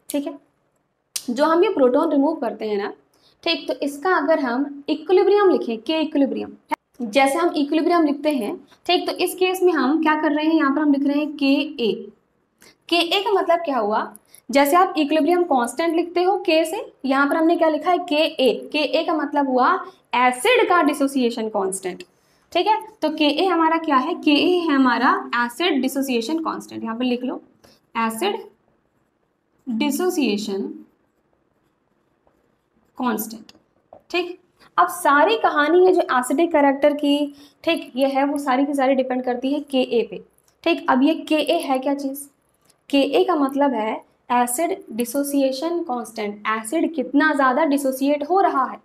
S1: ठीक है। जो हम ये प्रोटॉन रिमूव करते हैं ना, ठीक, तो इसका अगर हम इक्विलिब्रियम लिखें, के इक्विलिब्रियम, जैसे हम इक्विलिब्रियम लिखते हैं, ठीक। तो इस केस में हम क्या कर रहे हैं, यहाँ पर हम लिख रहे हैं के ए। के ए का मतलब क्या हुआ? जैसे आप इक्विलिब्रियम कांस्टेंट लिखते हो के से, यहाँ पर हमने क्या लिखा है, के ए। के ए का मतलब हुआ एसिड का डिसोसिएशन कांस्टेंट, ठीक है। तो के ए हमारा क्या है? के ए है हमारा एसिड डिसोसिएशन कांस्टेंट। यहाँ पर लिख लो एसिड डिसोसिएशन कांस्टेंट, ठीक। अब सारी कहानी है जो एसिडिक कैरेक्टर की, ठीक, ये है वो सारी की सारी डिपेंड करती है के ए पे, ठीक। अब ये के ए है क्या चीज़? के ए का मतलब है एसिड डिसोसिएशन कांस्टेंट, एसिड कितना ज़्यादा डिसोसिएट हो रहा है,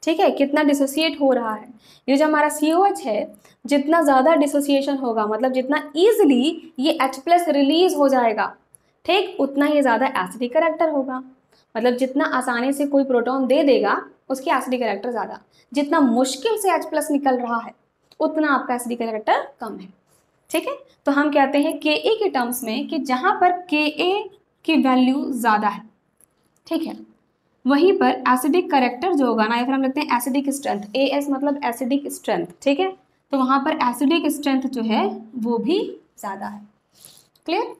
S1: ठीक है, कितना डिसोसिएट हो रहा है। ये जो हमारा COH है, जितना ज़्यादा डिसोसिएशन होगा, मतलब जितना ईजिली ये H+ रिलीज हो जाएगा, ठीक, उतना ही ज़्यादा एसिडिक कैरेक्टर होगा। मतलब जितना आसानी से कोई प्रोटॉन दे देगा, उसकी एसिडिक कैरेक्टर ज़्यादा। जितना मुश्किल से H+ निकल रहा है, उतना आपका एसिडिक कैरेक्टर कम है, ठीक है। तो हम कहते हैं के ए के टर्म्स में कि जहाँ पर के ए की वैल्यू ज़्यादा है, ठीक है, वहीं पर एसिडिक कैरेक्टर जो होगा ना, या फिर हम लिखते हैं एसिडिक स्ट्रेंथ, AS मतलब एसिडिक स्ट्रेंथ, ठीक है। तो वहाँ पर एसिडिक स्ट्रेंथ जो है वो भी ज़्यादा है। क्लियर?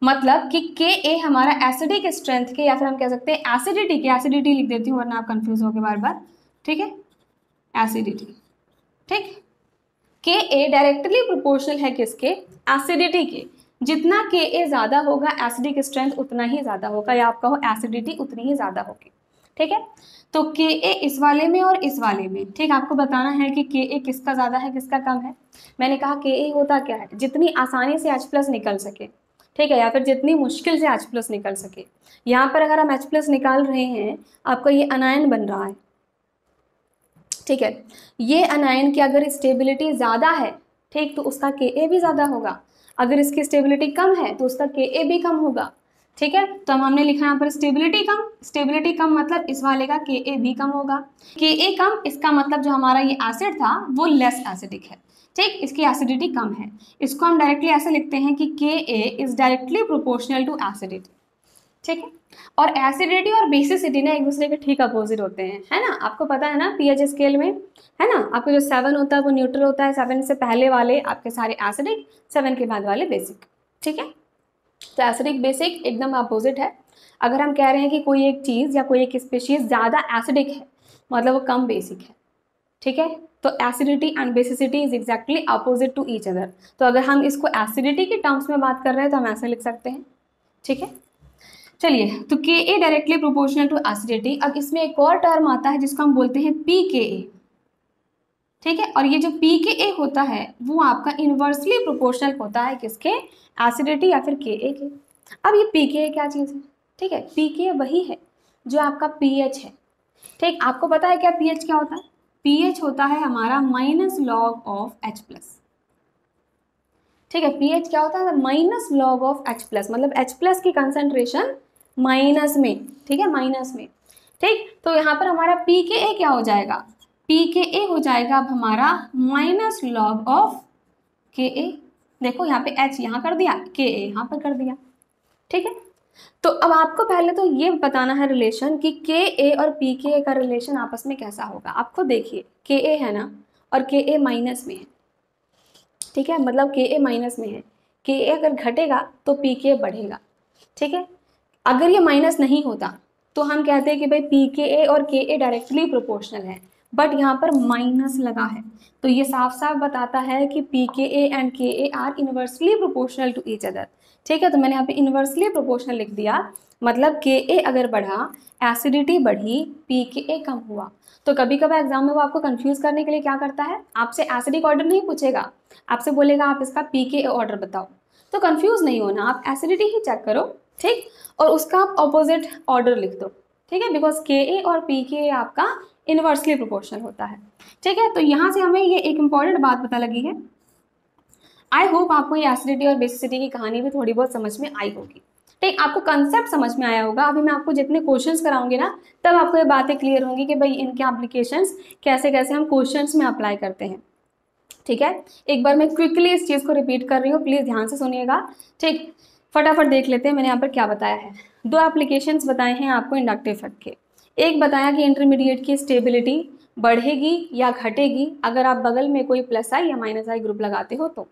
S1: मतलब कि के ए हमारा एसिडिक स्ट्रेंथ के, या फिर हम कह सकते हैं एसिडिटी के, एसिडिटी लिख देती हूँ वरना आप कंफ्यूज हो गए बार बार, ठीक है, एसिडिटी, ठीक। के ए डायरेक्टली प्रोपोर्शनल है किसके? एसिडिटी के। जितना के ए ज़्यादा होगा, एसिडिक स्ट्रेंथ उतना ही ज़्यादा होगा, या आपका हो एसिडिटी उतनी ही ज़्यादा होगी, ठीक है। तो के ए इस वाले में और इस वाले में, ठीक, आपको बताना है कि के ए किसका ज़्यादा है किसका कम है। मैंने कहा के ए होता क्या है? जितनी आसानी से H+ निकल सके, ठीक है, या फिर जितनी मुश्किल से H+ निकल सके। यहाँ पर अगर हम H+ निकाल रहे हैं, आपका ये अनायन बन रहा है, ठीक है। ये अनायन की अगर स्टेबिलिटी ज़्यादा है, ठीक, तो उसका के ए भी ज़्यादा होगा। अगर इसकी स्टेबिलिटी कम है तो उसका के ए भी कम होगा, ठीक है। तो हमने लिखा यहाँ पर स्टेबिलिटी कम, स्टेबिलिटी कम मतलब इस वाले का के ए भी कम होगा। के ए कम, इसका मतलब जो हमारा ये एसिड था वो लेस एसिडिक है, ठीक, इसकी एसिडिटी कम है। इसको हम डायरेक्टली ऐसे लिखते हैं कि K A is directly proportional to acidity, ठीक है। और एसिडिटी और बेसिसिटी ना एक दूसरे के ठीक अपोजिट होते हैं, है ना। आपको पता है ना पीएच स्केल में, है ना, आपको जो 7 होता है वो न्यूट्रल होता है, 7 से पहले वाले आपके सारे एसिडिक, 7 के बाद वाले बेसिक, ठीक है। तो एसिडिक बेसिक एकदम अपोजिट है। अगर हम कह रहे हैं कि कोई एक चीज़ या कोई एक स्पीशीज ज़्यादा एसिडिक है, मतलब वो कम बेसिक है, ठीक है। तो acidity and basicity is exactly opposite to each other. तो अगर हम इसको एसिडिटी के टर्म्स में बात कर रहे हैं तो हम ऐसे लिख सकते हैं, ठीक है। चलिए, तो के ए डायरेक्टली प्रोपोर्शनल टू एसिडिटी। अब इसमें एक और टर्म आता है जिसको हम बोलते हैं पी के ए, ठीक है। और ये जो पी के ए होता है वो आपका इनवर्सली प्रोपोर्शनल होता है किसके, एसिडिटी या फिर के ए के। अब ये पी के ए क्या चीज़ है, ठीक है। पी के ए वही है जो आपका पीएच है, ठीक। आपको पता है क्या पीएच क्या होता है, पीएच होता है हमारा minus log of H plus, ठीक है। पीएच क्या होता है, minus log of H plus, मतलब एच प्लस की कंसंट्रेशन माइनस में, ठीक है, माइनस में, ठीक। तो यहाँ पर हमारा पी के ए क्या हो जाएगा, पी के ए हो जाएगा अब हमारा माइनस लॉग ऑफ के ए। देखो यहाँ पे एच यहाँ कर दिया, के ए यहाँ पर कर दिया, ठीक है। तो अब आपको पहले तो ये बताना है रिलेशन कि के ए और पी के ए का रिलेशन आपस में कैसा होगा। आप खुद देखिए, के ए है ना और के ए माइनस में है, ठीक है, मतलब के ए माइनस में है, के ए अगर घटेगा तो पी के ए बढ़ेगा, ठीक है। अगर ये माइनस नहीं होता तो हम कहते हैं कि भाई पी के ए और के ए डायरेक्टली प्रोपोर्शनल है, बट यहाँ पर माइनस लगा है तो ये साफ साफ बताता है कि पी के A and K A are inversely proportional to each other, ठीक है। तो मैंने यहाँ पे इनवर्सली प्रोपोर्शनल लिख दिया, मतलब के ए अगर बढ़ा, एसिडिटी बढ़ी, पी के ए कम हुआ। तो कभी कभी एग्जाम में वो आपको कंफ्यूज करने के लिए क्या करता है, आपसे एसिडिक ऑर्डर नहीं पूछेगा, आपसे बोलेगा आप इसका पी के ए ऑर्डर बताओ। तो कंफ्यूज नहीं होना, आप एसिडिटी ही चेक करो, ठीक, और उसका आप ऑपोजिट ऑर्डर लिख दो, ठीक है, बिकॉज के ए और पी के ए आपका इनवर्सली प्रोपोर्शनल होता है, ठीक है। तो यहाँ से हमें ये एक इंपॉर्टेंट बात पता लगी है। आई होप आपको ये एसिडिटी और बेसिसिटी की कहानी भी थोड़ी बहुत समझ में आई होगी, ठीक, आपको कंसेप्ट समझ में आया होगा। अभी मैं आपको जितने क्वेश्चंस कराऊंगी ना तब आपको ये बातें क्लियर होंगी कि भाई इनके एप्लीकेशंस कैसे कैसे हम क्वेश्चंस में अप्लाई करते हैं, ठीक है। एक बार मैं क्विकली इस चीज़ को रिपीट कर रही हूँ, प्लीज़ ध्यान से सुनिएगा, ठीक। फटाफट देख लेते हैं मैंने यहाँ पर क्या बताया है। दो एप्लीकेशंस बताए हैं आपको इंडक्टिव इफेक्ट के। एक बताया कि इंटरमीडिएट की स्टेबिलिटी बढ़ेगी या घटेगी अगर आप बगल में कोई प्लस आई या माइनस आई ग्रुप लगाते हो तो,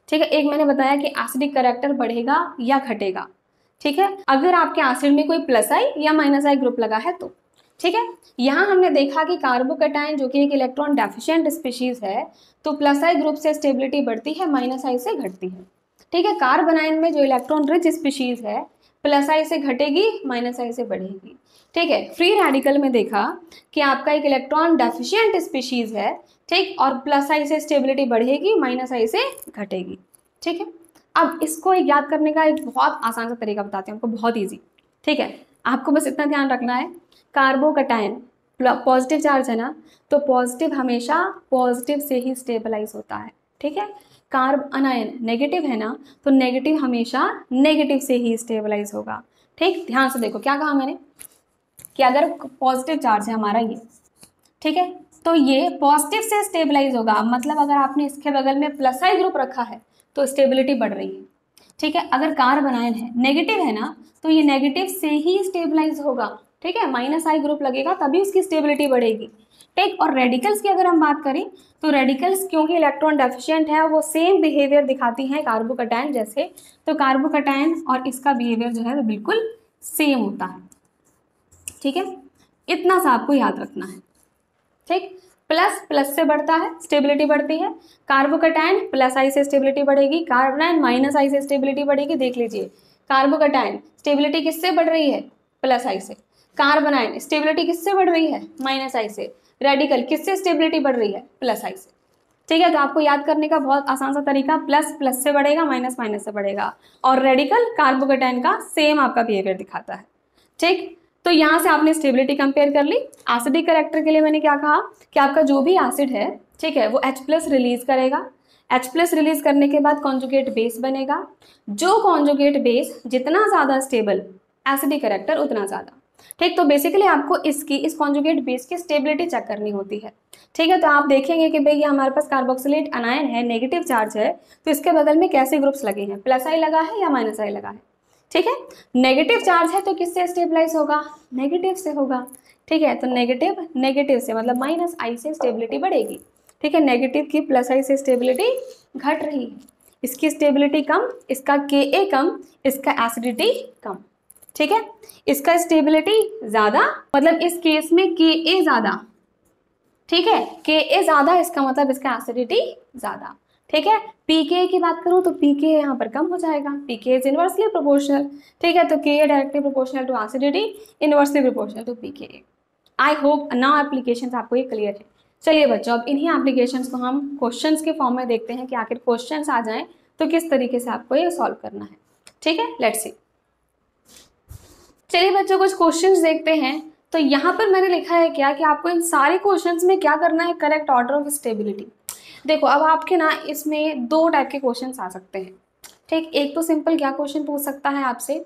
S1: ठीक है। एक मैंने बताया कि एसिडिक कैरेक्टर बढ़ेगा या घटेगा, ठीक है, अगर आपके एसिड में कोई प्लस आई या माइनस आई ग्रुप लगा है तो, ठीक है। यहाँ हमने देखा कि कार्बोकैटायन जो कि एक इलेक्ट्रॉन डेफिशिएंट स्पीशीज है तो प्लस आई ग्रुप से स्टेबिलिटी बढ़ती है, माइनस आई से घटती है, ठीक है। कार्बोनाइन में जो इलेक्ट्रॉन रिच स्पीशीज है प्लस आई से घटेगी, माइनस आई से बढ़ेगी, ठीक है। फ्री रेडिकल में देखा कि आपका एक इलेक्ट्रॉन डेफिशिएंट स्पीशीज है, ठीक, और प्लस आई से स्टेबिलिटी बढ़ेगी, माइनस आई से घटेगी, ठीक है। अब इसको याद करने का एक बहुत आसान सा तरीका बताते हैं आपको, बहुत ईजी, ठीक है। आपको बस इतना ध्यान रखना है, कार्बोकैटायन पॉजिटिव चार्ज है ना, तो पॉजिटिव हमेशा पॉजिटिव से ही स्टेबलाइज होता है, ठीक है। कार्ब अनायन नेगेटिव है ना, तो नेगेटिव हमेशा नेगेटिव से ही स्टेबलाइज होगा, ठीक। ध्यान से देखो क्या कहा मैंने कि अगर पॉजिटिव चार्ज है हमारा ये, ठीक है, तो ये पॉजिटिव से स्टेबलाइज होगा, मतलब अगर आपने इसके बगल में प्लस आई ग्रुप रखा है तो स्टेबिलिटी बढ़ रही है, ठीक है। अगर कार्ब अनायन है नेगेटिव है ना, तो ये नेगेटिव से ही स्टेबलाइज होगा, ठीक है, माइनस आई ग्रुप लगेगा तभी उसकी स्टेबिलिटी बढ़ेगी, ठीक। और रेडिकल्स की अगर हम बात करें तो रेडिकल्स क्योंकि इलेक्ट्रॉन डेफिशिएंट है वो सेम बिहेवियर दिखाती हैं कार्बोकैटायन जैसे, तो कार्बोकैटायन और इसका बिहेवियर जो है वो बिल्कुल सेम होता है, ठीक है। इतना सा आपको याद रखना है, ठीक। प्लस प्लस से बढ़ता है, स्टेबिलिटी बढ़ती है, कार्बोकैटायन प्लस आई से स्टेबिलिटी बढ़ेगी, कार्बोनाइन माइनस आई से स्टेबिलिटी बढ़ेगी। देख लीजिए, कार्बोकैटायन स्टेबिलिटी किससे बढ़ रही है, प्लस आई से, कार्बोनाइन स्टेबिलिटी किससे बढ़ रही है, माइनस आई से, रेडिकल किससे स्टेबिलिटी बढ़ रही है, प्लस आई से, ठीक है। तो आपको याद करने का बहुत आसान सा तरीका, प्लस प्लस से बढ़ेगा, माइनस माइनस से बढ़ेगा, और रेडिकल कार्बोकैटायन का सेम आपका बिहेवियर दिखाता है, ठीक। तो यहाँ से आपने स्टेबिलिटी कंपेयर कर ली। एसिडिक कैरेक्टर के लिए मैंने क्या कहा कि आपका जो भी एसिड है, ठीक है, वो H+ रिलीज करेगा, H+ रिलीज करने के बाद कॉन्जुगेट बेस बनेगा, जो कॉन्जुगेट बेस जितना ज़्यादा स्टेबल एसिडिक कैरेक्टर उतना ज़्यादा, ठीक। तो बेसिकली आपको इस कॉन्जुगेट बेस की स्टेबिलिटी चेक करनी होती है, ठीक है। तो आप देखेंगे कि भाई ये हमारे पास कार्बोक्सिलेट अनायन है, नेगेटिव चार्ज है, तो इसके बगल में कैसे ग्रुप्स लगे हैं, प्लस आई लगा है या माइनस आई लगा है, ठीक है। नेगेटिव चार्ज है तो किससे स्टेबलाइज होगा, नेगेटिव से होगा, ठीक है। तो नेगेटिव से मतलब माइनस आई से स्टेबिलिटी बढ़ेगी, ठीक है। नेगेटिव की प्लस आई से स्टेबिलिटी घट रही है, इसकी स्टेबिलिटी कम, इसका Ka कम, इसका एसिडिटी कम। ठीक है, इसका स्टेबिलिटी ज्यादा, मतलब इस केस में Ka ज्यादा। ठीक है, Ka ज्यादा, इसका मतलब इसका एसिडिटी ज्यादा। ठीक है, pKa की बात करूं तो pKa यहाँ पर कम हो जाएगा, pKa इज इनवर्सली प्रोपोर्शनल। ठीक है, तो Ka directly proportional to acidity, inversely proportional to pKa। I hope now applications आपको ये क्लियर है। चलिए बच्चों, अब इन्हीं एप्लीकेशंस को हम क्वेश्चंस के फॉर्म में देखते हैं कि आखिर क्वेश्चंस आ जाएं तो किस तरीके से आपको ये सॉल्व करना है। ठीक है, लेट्स सी। चलिए बच्चों, कुछ क्वेश्चंस देखते हैं। तो यहाँ पर मैंने लिखा है क्या कि आपको इन सारे क्वेश्चंस में क्या करना है, करेक्ट ऑर्डर ऑफ स्टेबिलिटी। देखो अब आपके ना इसमें दो टाइप के क्वेश्चंस आ सकते हैं। ठीक, एक तो सिंपल क्या क्वेश्चन पूछ सकता है आपसे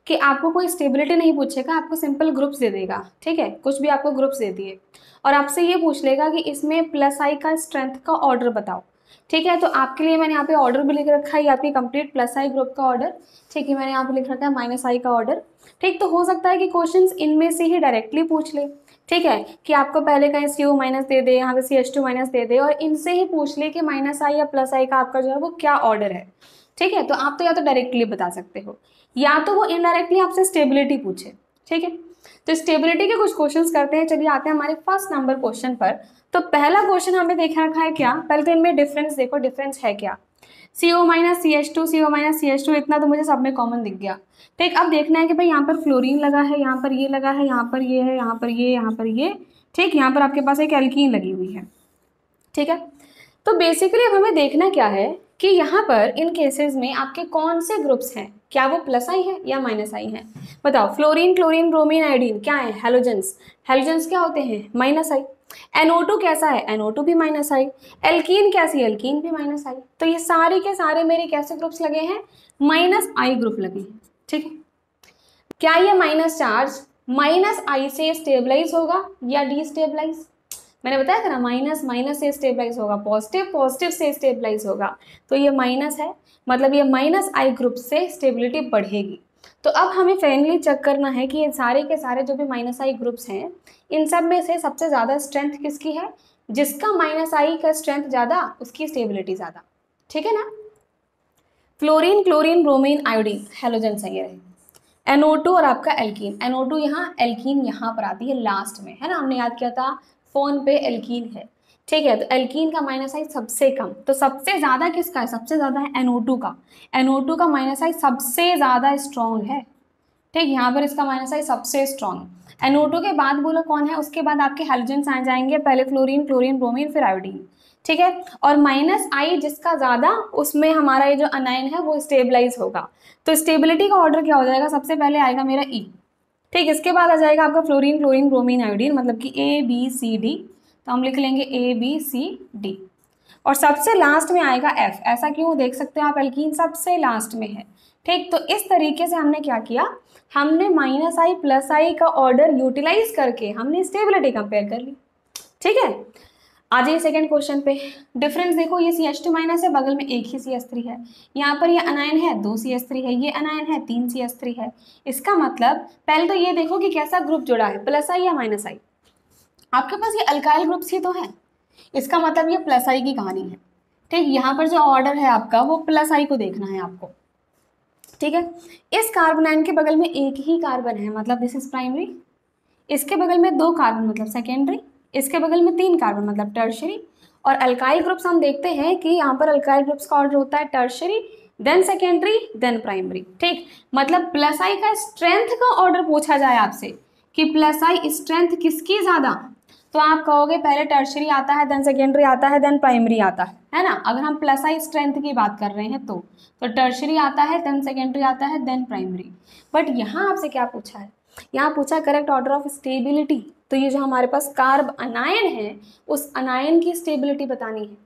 S1: कि आपको कोई स्टेबिलिटी नहीं पूछेगा, आपको सिंपल ग्रुप्स दे देगा। ठीक है, कुछ भी आपको ग्रुप्स दे दिए और आपसे ये पूछ लेगा कि इसमें प्लस आई का स्ट्रेंथ का ऑर्डर बताओ। ठीक है, तो आपके लिए मैंने यहाँ पे ऑर्डर भी लिख रखा है, आपकी कंप्लीट प्लस आई ग्रुप का ऑर्डर। ठीक है, मैंने यहाँ पे लिख रखा है माइनस आई का ऑर्डर। ठीक, तो हो सकता है कि क्वेश्चंस इनमें से ही डायरेक्टली पूछ ले। ठीक है, कि आपको पहले कहीं CO माइनस दे दे, यहाँ पे CH2 माइनस दे दे और इनसे ही पूछ ले कि माइनस आई या प्लस आई का आपका जो है वो क्या ऑर्डर है। ठीक है, तो आप तो या तो डायरेक्टली बता सकते हो या तो वो इनडायरेक्टली आपसे स्टेबिलिटी पूछे। ठीक है, तो स्टेबिलिटी के कुछ क्वेश्चंस करते हैं। चलिए आते हैं हमारे फर्स्ट नंबर क्वेश्चन पर। तो पहला क्वेश्चन हमें देखा रखा है क्या, पहले तो इनमें डिफरेंस देखो, डिफरेंस है क्या। CO minus CH2, CO minus CH2, इतना तो मुझे सब में कॉमन दिख गया। ठीक, अब देखना है कि भाई यहाँ पर फ्लोरीन लगा है, यहाँ पर ये लगा है, यहाँ पर ये है, यहाँ पर ये, यहाँ पर ये। ठीक, यहाँ पर आपके पास एक एल्कीन लगी हुई है। ठीक है, तो बेसिकली अब हमें देखना क्या है कि यहाँ पर इन केसेस में आपके कौन से ग्रुप्स हैं, क्या वो प्लस आई है या माइनस आई है। बताओ, फ्लोरीन, क्लोरीन, ब्रोमीन, आयोडीन क्या है, हेलोजेंस। हेलोजेंस क्या होते हैं, माइनस आई। NO2 कैसा है, NO2 भी माइनस आई। एल्कीन कैसी है, एल्कीन भी माइनस आई। तो ये सारे के सारे मेरे कैसे ग्रुप्स लगे हैं, माइनस आई ग्रुप लगे हैं। ठीक है, क्या ये माइनस चार्ज माइनस आई से स्टेबलाइज होगा या डिस्टेबलाइज। मैंने बताया था ना, माइनस माइनस से स्टेबलाइज होगा, पॉजिटिव पॉजिटिव से स्टेबलाइज होगा। तो ये माइनस है, मतलब ये माइनस आई ग्रुप से स्टेबिलिटी बढ़ेगी। तो अब हमें फाइनली चेक करना है कि ये सारे के सारे जो भी माइनस आई ग्रुप्स हैं, इन सब में से सबसे ज़्यादा स्ट्रेंथ किसकी है, जिसका माइनस आई का स्ट्रेंथ ज़्यादा उसकी स्टेबिलिटी ज़्यादा। ठीक है ना, fluorine, chlorine, bromine, iodine halogen सही रहे। NO2 और आपका एल्कीन, NO2 यहाँ, एल्कीन यहाँ पर आती है लास्ट में, है ना, हमने याद किया था फोन पे एल्कीन है। ठीक है, तो एल्कीन का माइनस आई सबसे कम, तो सबसे ज्यादा किसका है, सबसे ज्यादा है NO2 का। NO2 का माइनस आई सबसे ज्यादा स्ट्रॉन्ग है। ठीक, यहाँ पर इसका माइनस आई सबसे स्ट्रॉन्ग। NO2 के बाद बोलो कौन है, उसके बाद आपके हेलोजेंस आ जाएंगे, पहले फ्लोरीन, क्लोरीन, ब्रोमीन, फिर आयोडीन। ठीक है, और माइनस आई जिसका ज्यादा, उसमें हमारा ये जो अनायन है वो स्टेबलाइज होगा। तो स्टेबिलिटी का ऑर्डर क्या हो जाएगा, सबसे पहले आएगा मेरा E। ठीक, इसके बाद आ जाएगा आपका फ्लोरीन, क्लोरीन, ब्रोमीन, आयोडीन, मतलब कि ABCD। तो हम लिख लेंगे ABCD और सबसे लास्ट में आएगा F। ऐसा क्यों, देख सकते हो आप एल्कीन सबसे लास्ट में है। ठीक, तो इस तरीके से हमने क्या किया, हमने माइनस आई प्लस आई का ऑर्डर यूटिलाइज करके हमने स्टेबिलिटी कंपेयर कर ली। ठीक है, आ जाइए सेकेंड क्वेश्चन पे। डिफरेंस देखो, ये CH2 माइनस है, बगल में एक ही CH3 है। यहाँ पर ये अनायन है, 2 CH3 है, ये अनायन है, 3 CH3 है। इसका मतलब पहले तो ये देखो कि कैसा ग्रुप जुड़ा है, प्लस आई या माइनस आई। आपके पास ये अल्काइल ग्रुप्स ही तो है, इसका मतलब ये प्लस आई की कहानी है। ठीक, यहाँ पर जो ऑर्डर है आपका वो प्लस आई को देखना है आपको। ठीक है, इस कार्बोनाइन के बगल में एक ही कार्बन है, मतलब दिस इज प्राइमरी। इसके बगल में 2 कार्बन मतलब सेकेंडरी। इसके बगल में 3 कार्बन मतलब टर्शरी। और अल्काइल ग्रुप्स हम देखते हैं कि यहाँ पर अल्काइल ग्रुप्स का ऑर्डर होता है tertiary, then secondary, then primary. ठीक, मतलब प्लस आई का स्ट्रेंथ का ऑर्डर पूछा जाए आपसे कि प्लस आई स्ट्रेंथ किसकी ज्यादा, तो आप कहोगे पहले टर्शरी आता है, देन सेकेंडरी आता है, देन प्राइमरी आता है ना। अगर हम प्लस आई स्ट्रेंथ की बात कर रहे हैं तो टर्शरी आता है, देन सेकेंडरी आता है, देन प्राइमरी। बट यहाँ आपसे क्या पूछा है, यहाँ पूछा करेक्ट ऑर्डर ऑफ स्टेबिलिटी। तो ये जो हमारे पास कार्ब अनायन है, उस अनायन की स्टेबिलिटी बतानी है।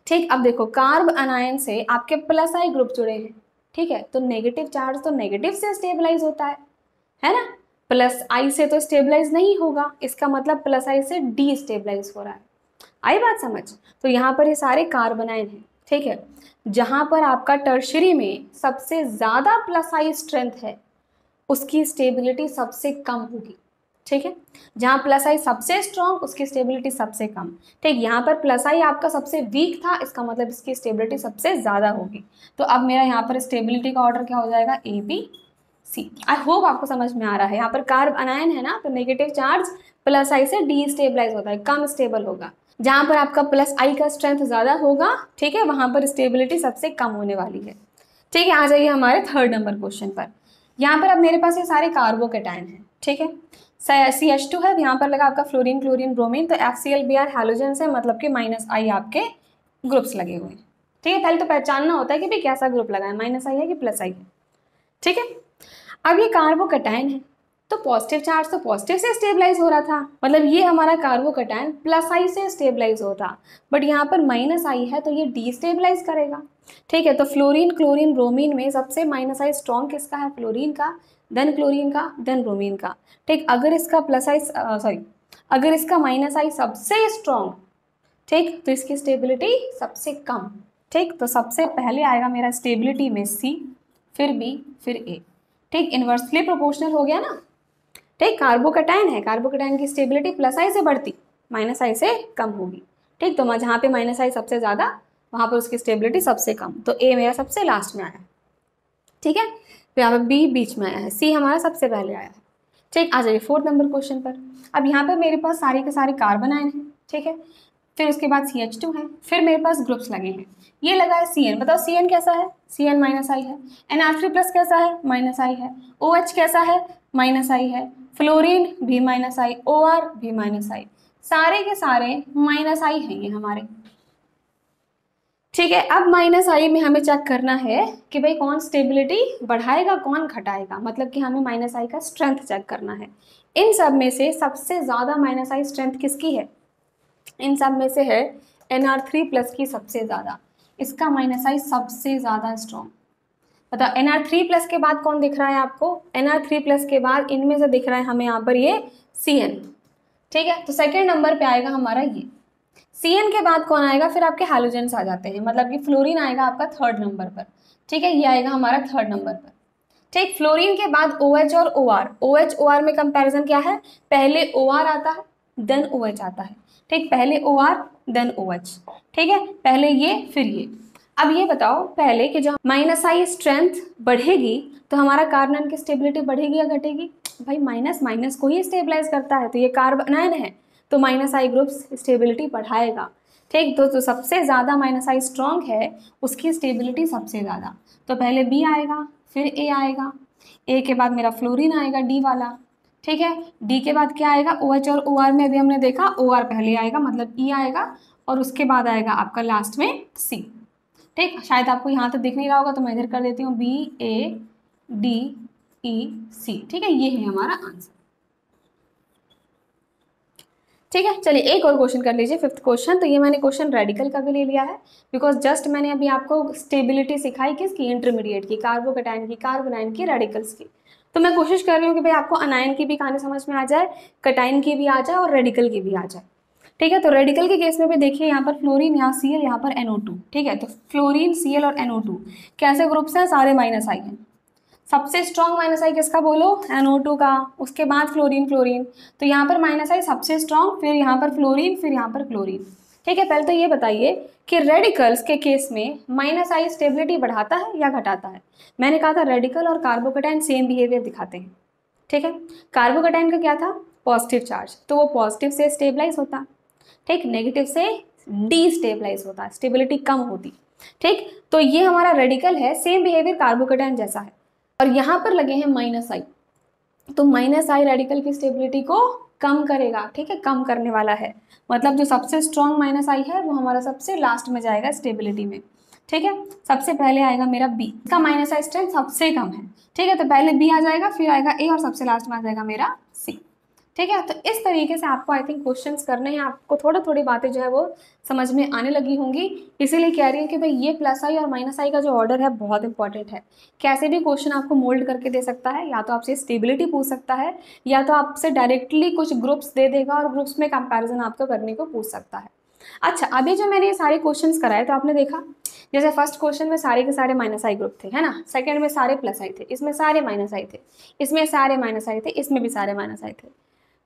S1: ठीक, अब देखो कार्ब अनायन से आपके प्लस आई ग्रुप जुड़े हैं। ठीक है, तो नेगेटिव चार्ज तो नेगेटिव से स्टेबलाइज होता है ना, प्लस आई से तो स्टेबलाइज नहीं होगा, इसका मतलब प्लस आई से डी स्टेबलाइज हो रहा है। आई बात समझ। तो यहाँ पर ये सारे कार्बन आयन हैं। ठीक है, जहाँ पर आपका टर्शरी में सबसे ज़्यादा प्लस आई स्ट्रेंथ है, उसकी स्टेबिलिटी सबसे कम होगी। ठीक है। जहाँ प्लस आई सबसे स्ट्रॉन्ग उसकी स्टेबिलिटी सबसे कम। ठीक, यहाँ पर प्लस आई आपका सबसे वीक था, इसका मतलब इसकी स्टेबिलिटी सबसे ज़्यादा होगी। तो अब मेरा यहाँ पर स्टेबिलिटी का ऑर्डर क्या हो जाएगा, A B C. I hope आपको समझ में आ रहा है। यहाँ पर कार्ब अनायन है ना, तो नेगेटिव चार्ज प्लस आई से डीस्टेबलाइज होता है, कम स्टेबल होगा। जहाँ पर आपका प्लस आई का स्ट्रेंथ ज़्यादा होगा, ठीक है, वहाँ पर स्टेबिलिटी सबसे कम होने वाली है। ठीक है, आ जाइए हमारे थर्ड नंबर क्वेश्चन पर। यहाँ पर अब मेरे पास ये सारे कार्बोकेटाइन हैं, ठीक है। CH2 है, यहाँ पर लगा आपका फ्लोरीन क्लोरीन ब्रोमीन, तो FCl Br हैलोजेंस है, मतलब कि माइनस आई आपके ग्रुप्स लगे हुए हैं। ठीक है, पहले तो पहचानना होता है कि भाई कैसा ग्रुप लगा है, माइनस आई है कि प्लस आई है। ठीक है, अब ये कार्बोकेटाइन है, तो पॉजिटिव चार्ज तो पॉजिटिव से स्टेबलाइज हो रहा था, मतलब ये हमारा कार्बोकेटाइन प्लस आई से स्टेबलाइज होता, बट यहाँ पर माइनस आई है तो ये डीस्टेबलाइज करेगा। ठीक है, तो फ्लोरीन क्लोरीन ब्रोमीन में सबसे माइनस आई स्ट्रॉन्ग किसका है, फ्लोरीन का, देन क्लोरीन का, देन ब्रोमीन का। ठीक, अगर इसका प्लस आई अगर इसका माइनस आई सबसे स्ट्रॉन्ग, ठीक, तो इसकी स्टेबिलिटी सबसे कम। ठीक, तो सबसे पहले आएगा मेरा स्टेबिलिटी में सी, फिर बी, फिर ए। ठीक, इन्वर्सली प्रोपोर्शनल हो गया ना। ठीक, कार्बोकेटाइन है, कार्बोकेटाइन की स्टेबिलिटी प्लस आई से बढ़ती, माइनस आई से कम होगी। ठीक, तो जहाँ पे माइनस आई सबसे ज़्यादा वहाँ पर उसकी स्टेबिलिटी सबसे कम, तो ए मेरा सबसे लास्ट में आया। ठीक है, तो यहाँ पर बी बीच में आया है, सी हमारा सबसे पहले आया है। ठीक, आ जाइए फोर्थ नंबर क्वेश्चन पर। अब यहाँ पर मेरे पास सारे के सारे कार्बन आयन हैं, ठीक है, फिर उसके बाद CH2 है, फिर मेरे पास ग्रुप्स लगे हैं। ये लगा है CN, बताओ CN कैसा है, CN माइनस आई है। NR3 प्लस कैसा है, माइनस आई है। OH कैसा है, माइनस आई है। फ्लोरीन भी माइनस आई, OR भी माइनस आई, सारे के सारे माइनस आई हैं ये हमारे। ठीक है, अब माइनस आई में हमें चेक करना है कि भाई कौन स्टेबिलिटी बढ़ाएगा कौन घटाएगा, मतलब कि हमें माइनस आई का स्ट्रेंथ चेक करना है। इन सब में से सबसे ज़्यादा माइनस आई स्ट्रेंथ किसकी है, इन सब में से है NR3 प्लस की सबसे ज़्यादा, इसका माइनस आई सबसे ज़्यादा स्ट्रॉन्ग। बताओ NR3 प्लस के बाद कौन दिख रहा है आपको, NR3 प्लस के बाद इनमें से दिख रहा है हमें यहाँ पर ये CN। ठीक है, तो सेकेंड नंबर पे आएगा हमारा ये CN के बाद कौन आएगा, फिर आपके हैलोजेंस आ जाते हैं, मतलब कि फ्लोरीन आएगा आपका थर्ड नंबर पर। ठीक है, ये आएगा हमारा थर्ड नंबर पर। ठीक, फ्लोरीन के बाद OH और OR, OH OR में कंपैरिजन क्या है, पहले OR आता है देन OH आता है। ठीक, पहले OR देन OH। ठीक है, पहले ये फिर ये। अब ये बताओ पहले कि जब माइनस आई स्ट्रेंथ बढ़ेगी तो हमारा कार्बन की स्टेबिलिटी बढ़ेगी या घटेगी, भाई माइनस माइनस को ही स्टेबलाइज करता है, तो ये कार्बन आयन है तो माइनस आई ग्रुप्स स्टेबिलिटी बढ़ाएगा। ठीक, तो सबसे ज़्यादा माइनस आई स्ट्रॉन्ग है उसकी स्टेबिलिटी सबसे ज़्यादा, तो पहले बी आएगा फिर ए आएगा, ए के बाद मेरा फ्लोरीन आएगा डी वाला। ठीक है, डी के बाद क्या आएगा, OH और OR में अभी हमने देखा OR पहले आएगा मतलब E आएगा, और उसके बाद आएगा आपका लास्ट में C। ठीक, शायद आपको यहाँ तक दिख नहीं रहा होगा तो मैं इधर कर देती हूँ BADEC। ठीक है, ये है हमारा आंसर। ठीक है, चलिए एक और क्वेश्चन कर लीजिए, फिफ्थ क्वेश्चन। तो ये मैंने क्वेश्चन रेडिकल का भी ले लिया है, बिकॉज जस्ट मैंने अभी आपको स्टेबिलिटी सिखाई किसकी, इंटरमीडिएट की, कार्बोकेटाइन की, कार्बोनाइन की, रेडिकल्स की। तो मैं कोशिश कर रही हूँ कि भाई आपको अनायन की भी कहानी समझ में आ जाए, कटाइन की भी आ जाए और रेडिकल की भी आ जाए। ठीक है, तो रेडिकल के केस में भी देखिए यहाँ पर फ्लोरीन, यहाँ Cl, यहाँ पर NO2। ठीक है, तो फ्लोरीन Cl और NO2 कैसे ग्रुप्स हैं, सारे माइनस आई हैं। सबसे स्ट्रॉन्ग माइनस आई किसका बोलो, NO2 का, उसके बाद फ्लोरीन क्लोरीन, तो यहाँ पर माइनस आई सबसे स्ट्रॉन्ग, फिर यहाँ पर फ्लोरीन, फिर यहाँ पर क्लोरीन। ठीक है, पहले तो ये बताइए कि रेडिकल्स के केस में माइनस आई स्टेबिलिटी बढ़ाता है या घटाता है। मैंने कहा था रेडिकल और कार्बोकेटाइन सेम बिहेवियर दिखाते हैं। ठीक है, कार्बोकेटाइन का क्या था, पॉजिटिव चार्ज, तो वो पॉजिटिव से स्टेबलाइज होता, ठीक, नेगेटिव से डीस्टेबलाइज होता, स्टेबिलिटी कम होती। ठीक, तो ये हमारा रेडिकल है, सेम बिहेवियर कार्बोकेटाइन जैसा है, और यहाँ पर लगे हैं माइनस आई, तो माइनस आई रेडिकल की स्टेबिलिटी को कम करेगा। ठीक है, कम करने वाला है, मतलब जो सबसे स्ट्रॉन्ग माइनस आई है वो हमारा सबसे लास्ट में जाएगा स्टेबिलिटी में। ठीक है, सबसे पहले आएगा मेरा बी, इसका माइनस आई स्ट्रेंथ सबसे कम है। ठीक है, तो पहले बी आ जाएगा, फिर आएगा ए, और सबसे लास्ट में आ जाएगा मेरा सी। ठीक है, तो इस तरीके से आपको आई थिंक क्वेश्चंस करने हैं, आपको थोड़ी बातें जो है वो समझ में आने लगी होंगी। इसीलिए कह रही है कि भाई ये प्लस आई और माइनस आई का जो ऑर्डर है बहुत इंपॉर्टेंट है। कैसे भी क्वेश्चन आपको मोल्ड करके दे सकता है, या तो आपसे स्टेबिलिटी पूछ सकता है, या तो आपसे डायरेक्टली कुछ ग्रुप्स दे देगा और ग्रुप्स में कंपैरिजन आपको करने को पूछ सकता है। अच्छा, अभी जो मैंने ये सारे क्वेश्चंस कराए तो आपने देखा, जैसे फर्स्ट क्वेश्चन में सारे के सारे माइनस आई ग्रुप थे, है ना, सेकंड में सारे प्लस आई थे, इसमें सारे माइनस आई थे, इसमें सारे माइनस आई थे, इसमें भी सारे माइनस आई थे।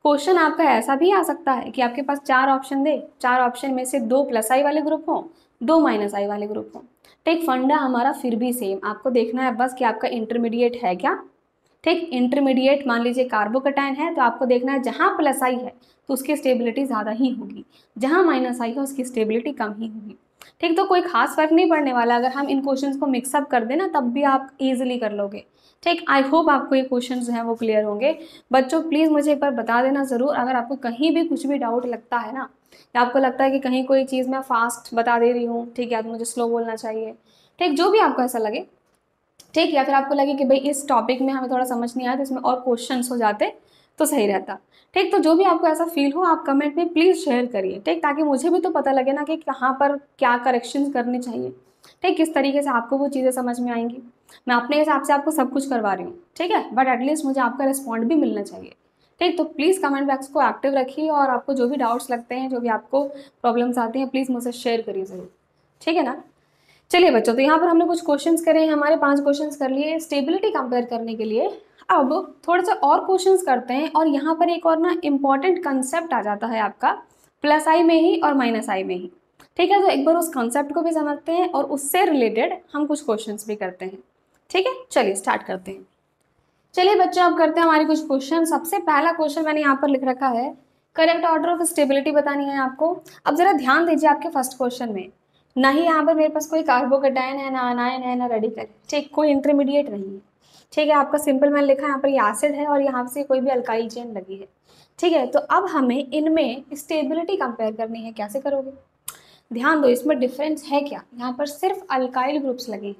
S1: क्वेश्चन आपका ऐसा भी आ सकता है कि आपके पास 4 ऑप्शन दे, 4 ऑप्शन में से 2 प्लस आई वाले ग्रुप हों, 2 माइनस आई वाले ग्रुप हों। ठीक, फंडा हमारा फिर भी सेम, आपको देखना है बस कि आपका इंटरमीडिएट है क्या। ठीक, इंटरमीडिएट मान लीजिए कार्बोकटायन है तो आपको देखना है जहाँ प्लस आई है तो उसकी स्टेबिलिटी ज़्यादा ही होगी, जहाँ माइनस आई है उसकी स्टेबिलिटी कम ही होगी। ठीक, तो कोई खास फर्क नहीं पड़ने वाला, अगर हम इन क्वेश्चंस को मिक्सअप कर देना तब भी आप इजीली कर लोगे। ठीक, आई होप आपको ये क्वेश्चंस जो हैं वो क्लियर होंगे। बच्चों प्लीज़ मुझे एक बार बता देना ज़रूर, अगर आपको कहीं भी कुछ भी डाउट लगता है ना, या आपको लगता है कि कहीं कोई चीज़ मैं फास्ट बता दे रही हूँ, ठीक है, तो मुझे स्लो बोलना चाहिए। ठीक, जो भी आपको ऐसा लगे, ठीक, या फिर आपको लगे कि भाई इस टॉपिक में हमें थोड़ा समझ नहीं आया तो इसमें और क्वेश्चंस हो जाते तो सही रहता। ठीक, तो जो भी आपको ऐसा फील हो आप कमेंट में प्लीज़ शेयर करिए। ठीक, ताकि मुझे भी तो पता लगे ना कि कहाँ पर क्या करेक्शंस करने चाहिए। ठीक, किस तरीके से आपको वो चीज़ें समझ में आएंगी। मैं अपने हिसाब से आपको सब कुछ करवा रही हूँ, ठीक है, बट एटलीस्ट मुझे आपका रिस्पॉन्ड भी मिलना चाहिए। ठीक, तो प्लीज़ कमेंट बॉक्स को एक्टिव रखिए और आपको जो भी डाउट्स लगते हैं, जो भी आपको प्रॉब्लम्स आती हैं, प्लीज़ मुझसे शेयर करिए ज़रूर। ठीक है ना। चलिए बच्चों, तो यहाँ पर हमने कुछ क्वेश्चंस करे हैं, हमारे 5 क्वेश्चंस कर लिए स्टेबिलिटी कंपेयर करने के लिए। अब थोड़े से और क्वेश्चंस करते हैं और यहाँ पर एक और ना इम्पॉर्टेंट कंसेप्ट आ जाता है आपका प्लस आई में ही और माइनस आई में ही। ठीक है, तो एक बार उस कंसेप्ट को भी समझते हैं और उससे रिलेटेड हम कुछ क्वेश्चंस भी करते हैं। ठीक है, चलिए स्टार्ट करते हैं। चलिए बच्चों, अब करते हैं हमारे कुछ क्वेश्चन। सबसे पहला क्वेश्चन मैंने यहाँ पर लिख रखा है, करेक्ट ऑर्डर ऑफ स्टेबिलिटी बतानी है आपको। अब जरा ध्यान दीजिए आपके फर्स्ट क्वेश्चन में, ना ही यहाँ पर मेरे पास कोई कार्बोकटायन है, ना अनायन है, ना रेडिकल, ठीक, कोई इंटरमीडिएट नहीं है। ठीक है, आपका सिंपल मैंने लिखा है, यहाँ पर ये एसिड है और यहाँ से कोई भी अल्काइल चेन लगी है। ठीक है, तो अब हमें इनमें स्टेबिलिटी कंपेयर करनी है, कैसे करोगे। ध्यान दो, इसमें डिफरेंस है क्या, यहाँ पर सिर्फ अल्काइल ग्रुप्स लगे हैं।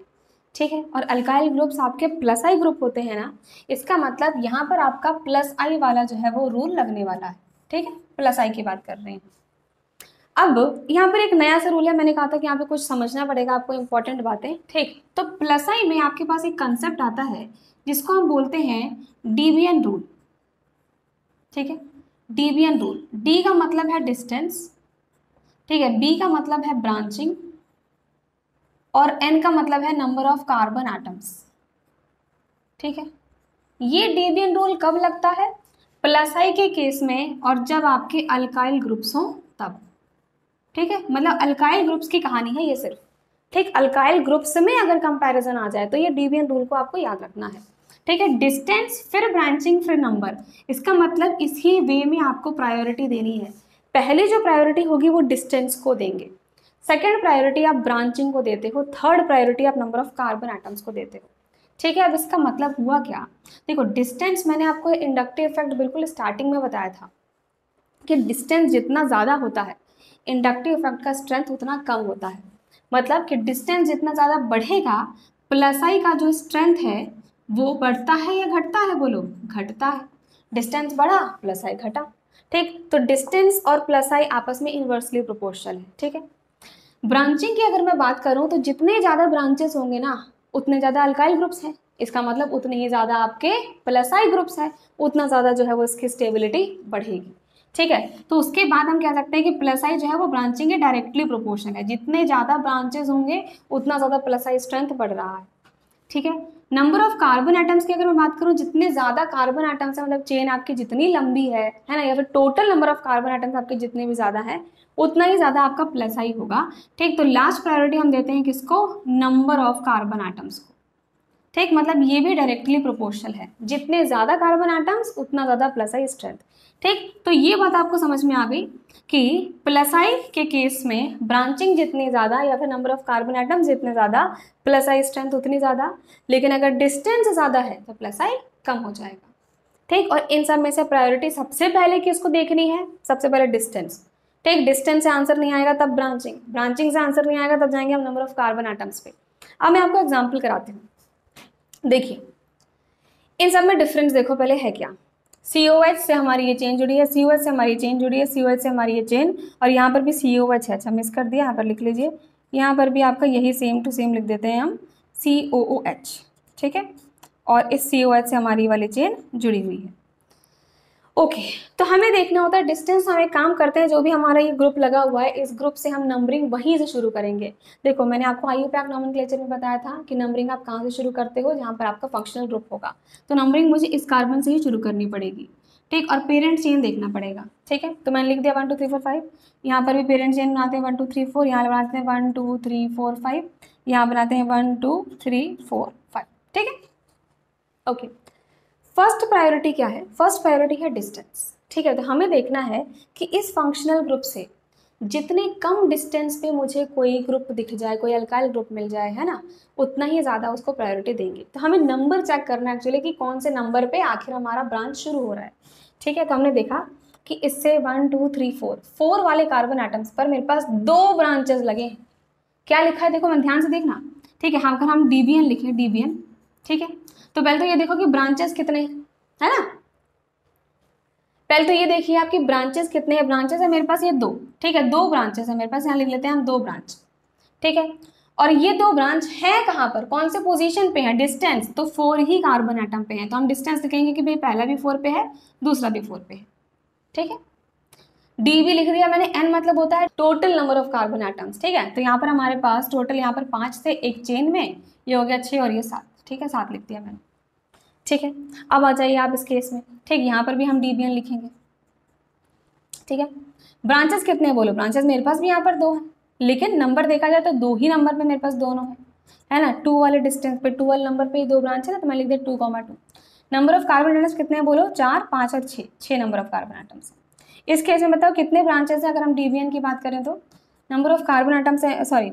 S1: ठीक है, और अल्काइल ग्रुप्स आपके प्लस आई ग्रुप होते हैं ना, इसका मतलब यहाँ पर आपका प्लस आई वाला जो है वो रूल लगने वाला है। ठीक है, प्लस आई की बात कर रहे हैं। अब यहाँ पर एक नया सा रूल है, मैंने कहा था कि यहाँ पे कुछ समझना पड़ेगा आपको इंपॉर्टेंट बातें। ठीक, तो प्लस आई में आपके पास एक कंसेप्ट आता है जिसको हम बोलते हैं डीविएन रूल। ठीक है, डीविएन रूल, डी का मतलब है डिस्टेंस, ठीक है, बी का मतलब है ब्रांचिंग और एन का मतलब है नंबर ऑफ कार्बन एटम्स। ठीक है, ये डेवियन रूल कब लगता है, प्लस आई के केस में और जब आपके अल्काइल ग्रुप्स हों तब। ठीक है, मतलब अल्काइल ग्रुप्स की कहानी है ये सिर्फ। ठीक, अल्काइल ग्रुप्स में अगर कंपैरिजन आ जाए तो ये डेवियन रूल को आपको याद रखना है। ठीक है, डिस्टेंस फिर ब्रांचिंग फिर नंबर, इसका मतलब इसी वे में आपको प्रायोरिटी देनी है। पहले जो प्रायोरिटी होगी वो डिस्टेंस को देंगे, सेकेंड प्रायोरिटी आप ब्रांचिंग को देते हो, थर्ड प्रायोरिटी आप नंबर ऑफ कार्बन एटम्स को देते हो। ठीक है, अब इसका मतलब हुआ क्या, देखो डिस्टेंस मैंने आपको इंडक्टिव इफेक्ट बिल्कुल स्टार्टिंग में बताया था कि डिस्टेंस जितना ज़्यादा होता है इंडक्टिव इफेक्ट का स्ट्रेंथ उतना कम होता है। मतलब कि डिस्टेंस जितना ज़्यादा बढ़ेगा प्लस आई का जो स्ट्रेंथ है वो बढ़ता है या घटता है, बोलो, घटता है। डिस्टेंस बढ़ा प्लस आई घटा। ठीक, तो डिस्टेंस और प्लस आई आपस में इन्वर्सली प्रोपोर्शनल है। ठीक है, ब्रांचिंग की अगर मैं बात करूं तो जितने ज़्यादा ब्रांचेस होंगे ना उतने ज़्यादा अल्काइल ग्रुप्स हैं, इसका मतलब उतने ही ज़्यादा आपके प्लस आई ग्रुप्स हैं, उतना ज़्यादा जो है वो इसकी स्टेबिलिटी बढ़ेगी। ठीक है, तो उसके बाद हम कह सकते हैं कि प्लस आई जो है वो ब्रांचिंग के डायरेक्टली प्रोपोर्शनल है, जितने ज़्यादा ब्रांचेस होंगे उतना ज़्यादा प्लस आई स्ट्रेंथ बढ़ रहा है। ठीक है, नंबर ऑफ कार्बन एटम्स की अगर मैं बात करूं, जितने ज़्यादा कार्बन एटम्स है, मतलब चेन आपकी जितनी लंबी है ना, या फिर total number of carbon atoms आपके जितने भी ज़्यादा है उतना ही ज़्यादा आपका प्लस आई होगा। ठीक, तो लास्ट प्रायोरिटी हम देते हैं किसको, नंबर ऑफ कार्बन एटम्स को। ठीक, मतलब ये भी डायरेक्टली प्रोपोर्शनल है, जितने ज़्यादा कार्बन एटम्स उतना ज़्यादा प्लस आई स्ट्रेंथ। ठीक, तो ये बात आपको समझ में आ गई कि प्लस आई के केस में ब्रांचिंग जितनी ज़्यादा या फिर नंबर ऑफ कार्बन एटम्स जितने ज़्यादा प्लस आई स्ट्रेंथ उतनी ज़्यादा, लेकिन अगर डिस्टेंस ज़्यादा है तो प्लस आई कम हो जाएगा। ठीक, और इन सब में से प्रायोरिटी सबसे पहले किसको देखनी है, सबसे पहले डिस्टेंस। ठीक, डिस्टेंस से आंसर नहीं आएगा तब ब्रांचिंग, ब्रांचिंग से आंसर नहीं आएगा तब जाएंगे हम नंबर ऑफ कार्बन एटम्स पे। अब मैं आपको एग्जाम्पल कराती हूँ, देखिए इन सब में डिफरेंस देखो पहले है क्या। COH से हमारी ये चेन जुड़ी है, COH से हमारी चेन जुड़ी है, COH से हमारी ये चेन, और यहाँ पर भी COH है। अच्छा मिस कर दिया, यहाँ पर लिख लीजिए, यहाँ पर भी आपका यही सेम टू सेम लिख देते हैं हम, COOH। ठीक है, और इस COH से हमारी वाली चेन जुड़ी हुई है। ओके, तो हमें देखना होता है डिस्टेंस। हम एक काम करते हैं, जो भी हमारा ये ग्रुप लगा हुआ है इस ग्रुप से हम नंबरिंग वहीं से शुरू करेंगे। देखो मैंने आपको IUPAC नॉमेनक्लेचर में बताया था कि नंबरिंग आप कहाँ से शुरू करते हो, जहाँ पर आपका फंक्शनल ग्रुप होगा, तो नंबरिंग मुझे इस कार्बन से ही शुरू करनी पड़ेगी। ठीक, और पेरेंट चेन देखना पड़ेगा, ठीक है। तो मैंने लिख दिया 1 2 3 4 5, यहाँ पर भी पेरेंट चेन बनाते हैं 1 2 3 4, यहाँ बनाते हैं 1 2 3 4 5, यहाँ बनाते हैं 1 2 3 4 5, ठीक है। ओके, फर्स्ट प्रायोरिटी क्या है? फर्स्ट प्रायोरिटी है डिस्टेंस, ठीक है। तो हमें देखना है कि इस फंक्शनल ग्रुप से जितने कम डिस्टेंस पे मुझे कोई ग्रुप दिख जाए, कोई अल्काइल ग्रुप मिल जाए, है ना, उतना ही ज़्यादा उसको प्रायोरिटी देंगे। तो हमें नंबर चेक करना है एक्चुअली कि कौन से नंबर पे आखिर हमारा ब्रांच शुरू हो रहा है, ठीक है। तो हमने देखा कि इससे 1 2 3 4 वाले कार्बन एटम्स पर मेरे पास 2 ब्रांचेस लगे हैं। क्या लिखा है देखो, मैं ध्यान से देखना, ठीक है। अगर हम डीबीएन लिखें, डीबीएन, ठीक है, तो पहले तो ये देखो कि ब्रांचेस कितने हैं, है ना। पहले तो ये देखिए आपकी ब्रांचेस कितने हैं। ब्रांचेस है मेरे पास ये 2, ठीक है, 2 ब्रांचेस है मेरे पास, यहाँ लिख लेते हैं हम 2 ब्रांच, ठीक है। और ये 2 ब्रांच है कहाँ पर, कौन से पोजीशन पे है? डिस्टेंस, तो 4 ही कार्बन एटम पे है, तो हम डिस्टेंस लिखेंगे कि भाई पहला भी 4 पे है, दूसरा भी 4 पे है, ठीक है। डी भी लिख दिया मैंने, एन मतलब होता है total number of carbon atoms, ठीक है। तो यहाँ पर हमारे पास टोटल यहाँ पर 5 थे एक चेन में, ये हो गया 6 और ये 7, ठीक है, 7 लिख दिया मैंने, ठीक है। अब आ जाइए आप इस केस में, ठीक, यहाँ पर भी हम डीबीएन लिखेंगे, ठीक है। ब्रांचेस कितने हैं बोलो? ब्रांचेस मेरे पास भी यहाँ पर 2 हैं, लेकिन नंबर देखा जाए तो 2 ही नंबर पे मेरे पास दोनों है ना। 2 वाले डिस्टेंस पे, 2 वाले नंबर पे ही 2 ब्रांच है ना, तो मैं लिख दिया 2, 2। नंबर ऑफ कार्बन एटम्स कितने हैं बोलो? 4 5 और 6, 6 नंबर ऑफ कार्बन एटम्स। इस केस में बताओ कितने ब्रांचेस है? अगर हम डीबीएन की बात करें तो नंबर ऑफ कार्बन एटम्स है, सॉरी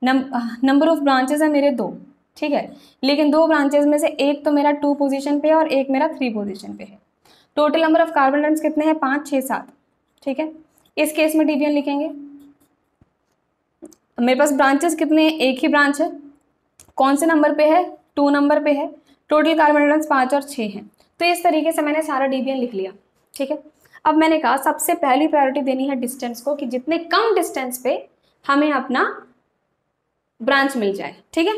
S1: नंबर ऑफ ब्रांचेस है मेरे 2, ठीक है, लेकिन 2 ब्रांचेस में से एक तो मेरा 2 पोजीशन पे है और एक मेरा 3 पोजीशन पे है। Total number of carbon atoms कितने हैं? 5 6 7, ठीक है। इस केस में डीबीएन लिखेंगे, मेरे पास ब्रांचेस कितने हैं? एक ही ब्रांच है, कौन से नंबर पे है? 2 नंबर पे है, टोटल कार्बन एटम्स 5 और 6 हैं। तो इस तरीके से मैंने सारा डीबीएन लिख लिया, ठीक है। अब मैंने कहा सबसे पहली प्रायोरिटी देनी है डिस्टेंस को, कि जितने कम डिस्टेंस पे हमें अपना ब्रांच मिल जाए, ठीक है।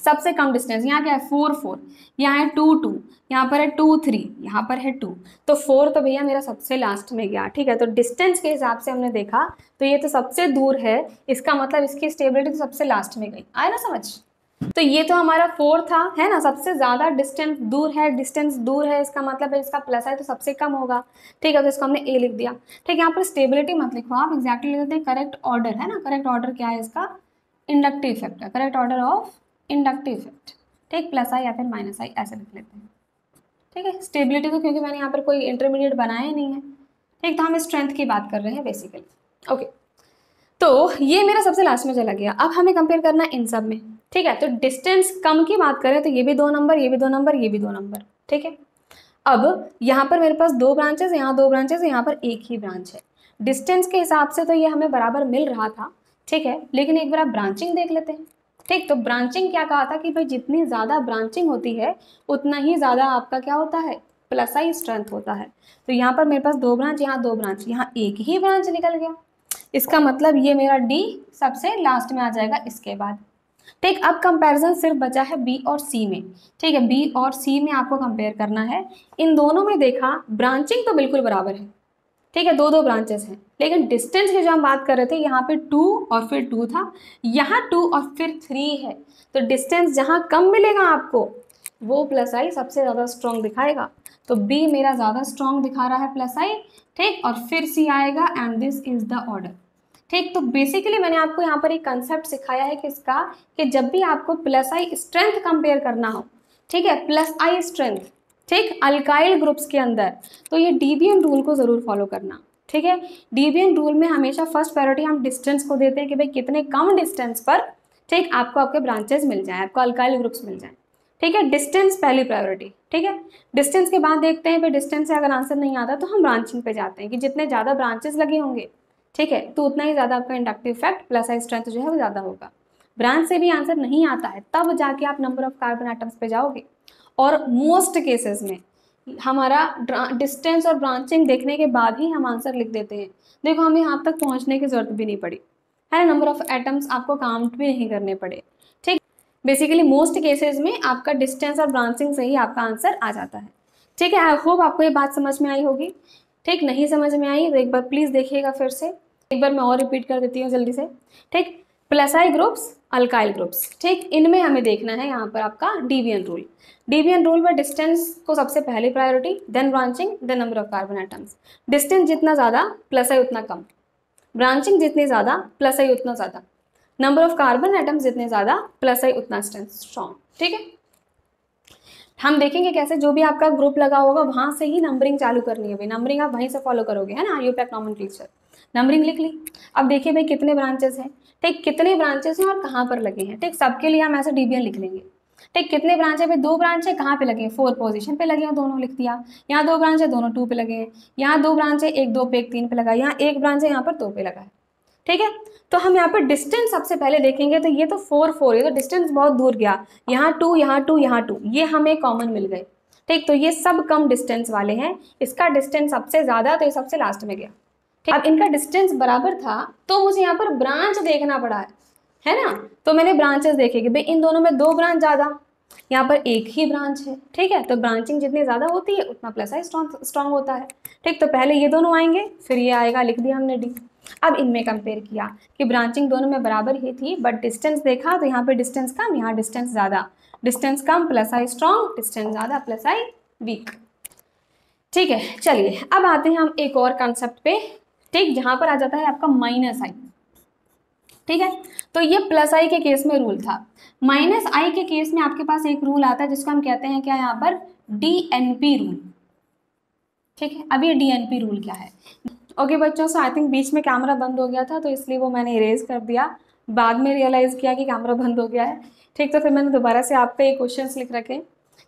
S1: सबसे कम डिस्टेंस यहाँ क्या है? 4 4, यहाँ है 2 2, यहाँ पर है 2 3, यहाँ पर है 2, तो 4 तो भैया मेरा सबसे लास्ट में गया, ठीक है। तो डिस्टेंस के हिसाब से हमने देखा तो ये तो सबसे दूर है, इसका मतलब इसकी स्टेबिलिटी तो सबसे लास्ट में गई, आया ना समझ। तो ये तो हमारा 4 था, है ना, सबसे ज़्यादा डिस्टेंस दूर है, डिस्टेंस दूर है इसका मतलब है इसका प्लस है तो सबसे कम होगा, ठीक है। तो इसको हमने ए लिख दिया, ठीक। यहाँ पर स्टेबिलिटी मत लिखो आप, एग्जैक्टली लिख देते हैं करेक्ट ऑर्डर, है ना। करेक्ट ऑर्डर क्या है इसका? इंडक्टिव इफेक्ट है, correct order of inductive effect, ठीक। प्लस आई या फिर माइनस आई ऐसे लिख लेते हैं, ठीक है। स्टेबिलिटी तो क्योंकि मैंने यहाँ पर कोई इंटरमीडिएट बनाया नहीं है, ठीक। तो हम स्ट्रेंथ की बात कर रहे हैं बेसिकली, ओके। तो ये मेरा सबसे लास्ट में चला गया। अब हमें कंपेयर करना है इन सब में, ठीक है। तो डिस्टेंस कम की बात करें तो ये भी 2 नंबर, ये भी 2 नंबर, ये भी 2 नंबर, ठीक है। अब यहाँ पर मेरे पास 2 ब्रांचेस, यहाँ 2 ब्रांचेस, यहाँ पर एक ही ब्रांच है। डिस्टेंस के हिसाब से तो ये हमें बराबर मिल रहा था, ठीक है, लेकिन एक बार आप ब्रांचिंग देख लेते हैं, ठीक। तो ब्रांचिंग क्या कहा था कि भाई जितनी ज़्यादा ब्रांचिंग होती है उतना ही ज़्यादा आपका क्या होता है? प्लस आई स्ट्रेंथ होता है। तो यहाँ पर मेरे पास 2 ब्रांच, यहाँ 2 ब्रांच, यहाँ एक ही ब्रांच निकल गया, इसका मतलब ये मेरा डी सबसे लास्ट में आ जाएगा इसके बाद, ठीक। अब कंपैरिजन सिर्फ बचा है बी और सी में, ठीक है। बी और सी में आपको कंपेयर करना है। इन दोनों में देखा ब्रांचिंग तो बिल्कुल बराबर है, ठीक है, 2 ब्रांचेस हैं, लेकिन डिस्टेंस की जो हम बात कर रहे थे यहाँ पे 2 और फिर 2 था, यहाँ 2 और फिर 3 है। तो डिस्टेंस जहाँ कम मिलेगा आपको वो प्लस आई सबसे ज़्यादा स्ट्रॉन्ग दिखाएगा। तो बी मेरा ज़्यादा स्ट्रॉन्ग दिखा रहा है प्लस आई, ठीक, और फिर सी आएगा and this is the order, ठीक। तो बेसिकली मैंने आपको यहाँ पर एक कंसेप्ट सिखाया है किसका, कि जब भी आपको प्लस आई स्ट्रेंथ कंपेयर करना हो, ठीक है, प्लस आई स्ट्रेंथ, ठीक, अल्काइल ग्रुप्स के अंदर, तो ये डीबीएन रूल को ज़रूर फॉलो करना, ठीक है। डीबीएन रूल में हमेशा फर्स्ट प्रायोरिटी हम डिस्टेंस को देते हैं कि भाई कितने कम डिस्टेंस पर, ठीक, आपको आपके ब्रांचेस मिल जाए, आपको अल्काइल ग्रुप्स मिल जाए, ठीक है। डिस्टेंस पहली प्रायोरिटी, ठीक है। डिस्टेंस के बाद देखते हैं, भाई डिस्टेंस से अगर आंसर नहीं आता तो हम ब्रांचिंग पे जाते हैं कि जितने ज़्यादा ब्रांचेस लगे होंगे, ठीक है, तो उतना ही ज़्यादा आपका इंडक्टिव इफेक्ट प्लस आई स्ट्रेंथ जो है वो ज़्यादा होगा। ब्रांच से भी आंसर नहीं आता है तब जाके आप नंबर ऑफ कार्बन एटम्स पे जाओगे, और मोस्ट केसेस में हमारा डिस्टेंस और ब्रांचिंग देखने के बाद ही हम आंसर लिख देते हैं। देखो हमें यहाँ तक पहुँचने की जरूरत भी नहीं पड़ी, है ना, नंबर ऑफ एटम्स आपको काउंट भी नहीं करने पड़े, ठीक। बेसिकली मोस्ट केसेस में आपका डिस्टेंस और ब्रांचिंग से ही आपका आंसर आ जाता है, ठीक है। आई होप आपको ये बात समझ में आई होगी, ठीक। नहीं समझ में आई तो एक बार प्लीज़ देखिएगा फिर से, एक बार मैं और रिपीट कर देती हूँ जल्दी से, ठीक। प्लसाई ग्रुप्स, अल्काइल ग्रुप्स, ठीक। इनमें हमें देखना है यहाँ पर आपका डिवीजन रूल। डिवीजन रूल में डिस्टेंस को सबसे पहले priority, then branching, then number of carbon atoms. Distance जितना ज़्यादा प्लसाई उतना कम, ब्रांचिंग जितनी ज़्यादा प्लसाई उतना ज़्यादा, नंबर ऑफ कार्बन एटम्स जितने ज़्यादा प्लसाई उतना स्ट्रॉन्ग, ठीक है। हम देखेंगे कैसे, जो भी आपका ग्रुप लगा होगा वहां से ही नंबरिंग चालू करनी है भाई, नंबरिंग आप वहीं से फॉलो करोगे, है ना। आईयूपैक नॉमेनक्लेचर, नंबरिंग लिख ली। अब देखिए भाई कितने ब्रांचेस हैं, ठीक, कितने ब्रांचेस हैं और कहाँ पर लगे हैं, ठीक। सबके लिए हम ऐसे डिवीजन लिख लेंगे, ठीक। कितने ब्रांच है भाई, 2 ब्रांच है, कहाँ पे लगे हैं, 4 पोजीशन पे लगे हैं, दोनों लिख दिया। यहाँ 2 ब्रांच है, दोनों 2 पे लगे हैं। यहाँ 2 ब्रांच है, एक 2 पे एक 3 पे लगा है। यहाँ 1 ब्रांच है, यहाँ पर 2 पे लगा है, ठीक है। तो हम यहाँ पर डिस्टेंस सबसे पहले देखेंगे, तो ये तो 4 4, ये तो डिस्टेंस बहुत दूर गया। यहाँ 2, यहाँ 2, यहाँ 2, ये हमें कॉमन मिल गए, ठीक। तो ये सब कम डिस्टेंस वाले हैं। इसका डिस्टेंस सबसे ज्यादा, तो ये सबसे लास्ट में गया, ठीक। अब इनका डिस्टेंस बराबर था तो मुझे यहाँ पर ब्रांच देखना पड़ा है ना। तो मैंने ब्रांचेस देखे कि भाई इन दोनों में 2 ब्रांच ज्यादा, यहाँ पर एक ही ब्रांच है, ठीक है। तो ब्रांचिंग जितनी ज्यादा होती है उतना प्लसाई स्ट्रॉन्ग होता है, ठीक। तो पहले ये दोनों आएंगे, फिर ये आएगा, लिख दिया हमने डी। अब इनमें कंपेयर किया कि ब्रांचिंग दोनों में बराबर ही थी, बट डिस्टेंस देखा तो यहाँ पे डिस्टेंस कम, यहाँ डिस्टेंस ज्यादा। डिस्टेंस कम प्लसाई स्ट्रॉन्ग, डिस्टेंस ज्यादा प्लसाई वीक, ठीक है। चलिए अब आते हैं हम एक और कंसेप्ट पे, ठीक, जहां पर आ जाता है आपका माइनस आई, ठीक है। तो ये प्लस आई के केस में रूल था। माइनस आई के केस में आपके पास एक रूल आता है जिसको हम कहते हैं क्या, यहाँ पर डीएनपी रूल, ठीक है। अब ये डीएनपी रूल क्या है, ओके बच्चों। सो आई थिंक बीच में कैमरा बंद हो गया था तो इसलिए वो मैंने इरेज कर दिया, बाद में रियलाइज किया कि कैमरा बंद हो गया है, ठीक। तो फिर मैंने दोबारा से आप पे ये क्वेश्चंस लिख रखे,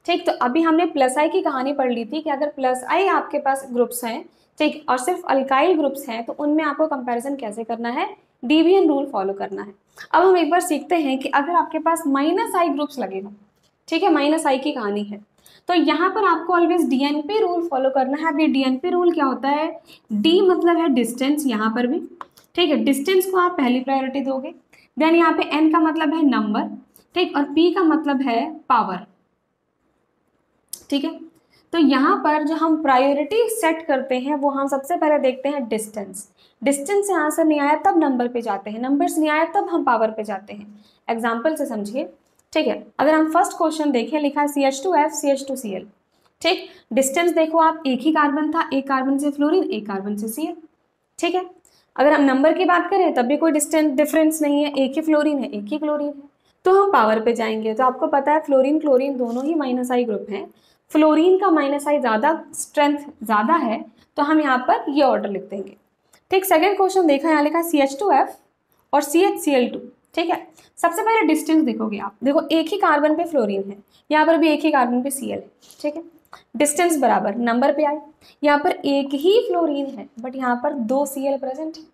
S1: ठीक। तो अभी हमने प्लस आई की कहानी पढ़ ली थी कि अगर प्लस आई आपके पास ग्रुप्स हैं, ठीक, और सिर्फ अल्काइल ग्रुप्स हैं, तो उनमें आपको कंपैरिजन कैसे करना है, डिवीजन रूल फॉलो करना है। अब हम एक बार सीखते हैं कि अगर आपके पास माइनस आई ग्रुप्स लगे हों, ठीक है, माइनस आई की कहानी है, तो यहाँ पर आपको ऑलवेज डीएनपी रूल फॉलो करना है। अभी डीएनपी रूल क्या होता है, डी मतलब है डिस्टेंस, यहाँ पर भी, ठीक है, डिस्टेंस को आप पहली प्रायोरिटी दोगे। देन यहाँ पे एन का मतलब है नंबर, ठीक, और पी का मतलब है पावर, ठीक है। तो यहाँ पर जो हम प्रायोरिटी सेट करते हैं वो हम सबसे पहले देखते हैं डिस्टेंस। डिस्टेंस से आंसर नहीं आया तब नंबर पे जाते हैं, नंबर से नहीं आया तब हम पावर पे जाते हैं। एग्जाम्पल से समझिए, ठीक है। अगर हम फर्स्ट क्वेश्चन देखें, लिखा है CH2F CH2Cl, ठीक। डिस्टेंस देखो आप, एक ही कार्बन था, एक कार्बन से फ्लोरीन, एक कार्बन से Cl, ठीक है। अगर हम नंबर की बात करें तब भी कोई डिफरेंस नहीं है, एक ही फ्लोरीन है, एक ही क्लोरीन है। तो हम पावर पे जाएंगे, तो आपको पता है फ्लोरीन क्लोरीन दोनों ही माइनस आई ग्रुप हैं, फ्लोरीन का माइनस आई ज़्यादा, स्ट्रेंथ ज़्यादा है, तो हम यहाँ पर ये ऑर्डर लिख देंगे, ठीक। सेकेंड क्वेश्चन देखा, यहाँ लिखा है CH2F और CHCl2, ठीक है। सबसे पहले डिस्टेंस देखोगे आप, देखो एक ही कार्बन पे फ्लोरीन है, यहाँ पर भी एक ही कार्बन पे Cl है, ठीक है। डिस्टेंस बराबर, नंबर पे आए, यहाँ पर एक ही फ्लोरीन है बट यहाँ पर 2 Cl प्रेजेंट है,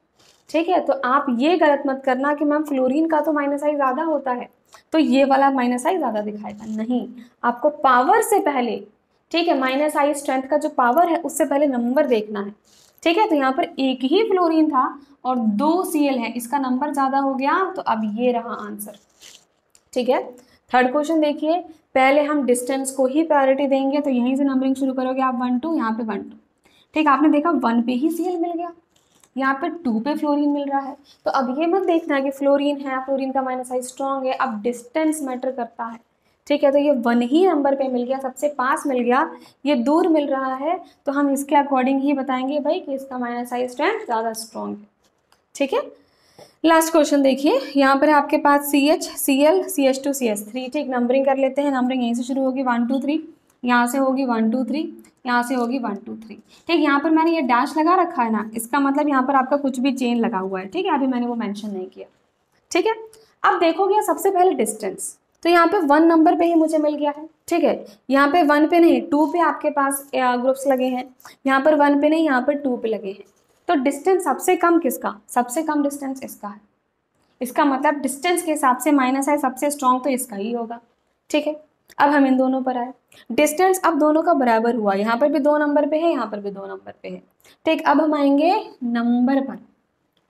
S1: ठीक है। तो आप ये गलत मत करना कि मैम फ्लोरीन का तो माइनस आई ज़्यादा होता है तो ये वाला माइनस आई ज़्यादा दिखाएगा, नहीं। आपको पावर से पहले, ठीक है, माइनस आई स्ट्रेंथ का जो पावर है उससे पहले नंबर देखना है, ठीक है। तो यहाँ पर एक ही फ्लोरीन था और 2 Cl है, इसका नंबर ज़्यादा हो गया, तो अब ये रहा आंसर, ठीक है। थर्ड क्वेश्चन देखिए, पहले हम डिस्टेंस को ही प्रायोरिटी देंगे, तो यहीं से नंबरिंग शुरू करोगे आप 1 2, यहाँ पे 1 2, ठीक। आपने देखा 1 पे ही Cl मिल गया, यहाँ पे 2 पे फ्लोरीन मिल रहा है। तो अब ये मत देखना कि फ्लोरीन है, फ्लोरीन का माइनस आई स्ट्रॉन्ग है, अब डिस्टेंस मैटर करता है, ठीक है। तो ये 1 ही नंबर पे मिल गया, सबसे पास मिल गया, ये दूर मिल रहा है, तो हम इसके अकॉर्डिंग ही बताएंगे भाई कि इसका माइनस आई स्ट्रेंथ ज़्यादा स्ट्रॉन्ग है, ठीक है। लास्ट क्वेश्चन देखिए, यहाँ पर आपके पास CH Cl CH2 CH3, ठीक। नंबरिंग कर लेते हैं, नंबरिंग यहीं से शुरू होगी 1 2 3, यहाँ से होगी 1 2 3, यहाँ से होगी 1 2 3, ठीक। यहाँ पर मैंने ये डैश लगा रखा है ना, इसका मतलब यहाँ पर आपका कुछ भी चेन लगा हुआ है, ठीक है। अभी मैंने वो मेंशन नहीं किया, ठीक है। अब देखोगे सबसे पहले डिस्टेंस, तो यहाँ पे 1 नंबर पे ही मुझे मिल गया है, ठीक है। यहाँ पे 1 पे नहीं, 2 पे आपके पास ग्रुप्स लगे हैं, यहाँ पर 1 पे नहीं, यहाँ पर 2 पे लगे हैं। तो डिस्टेंस सबसे कम किसका, सबसे कम डिस्टेंस इसका है, इसका मतलब डिस्टेंस के हिसाब से माइनस आई सबसे स्ट्रॉन्ग तो इसका ही होगा, ठीक है। अब हम इन दोनों पर आए, डिस्टेंस अब दोनों का बराबर हुआ, यहाँ पर भी 2 नंबर पे है, यहाँ पर भी 2 नंबर पे है, ठीक। अब हम आएंगे नंबर पर,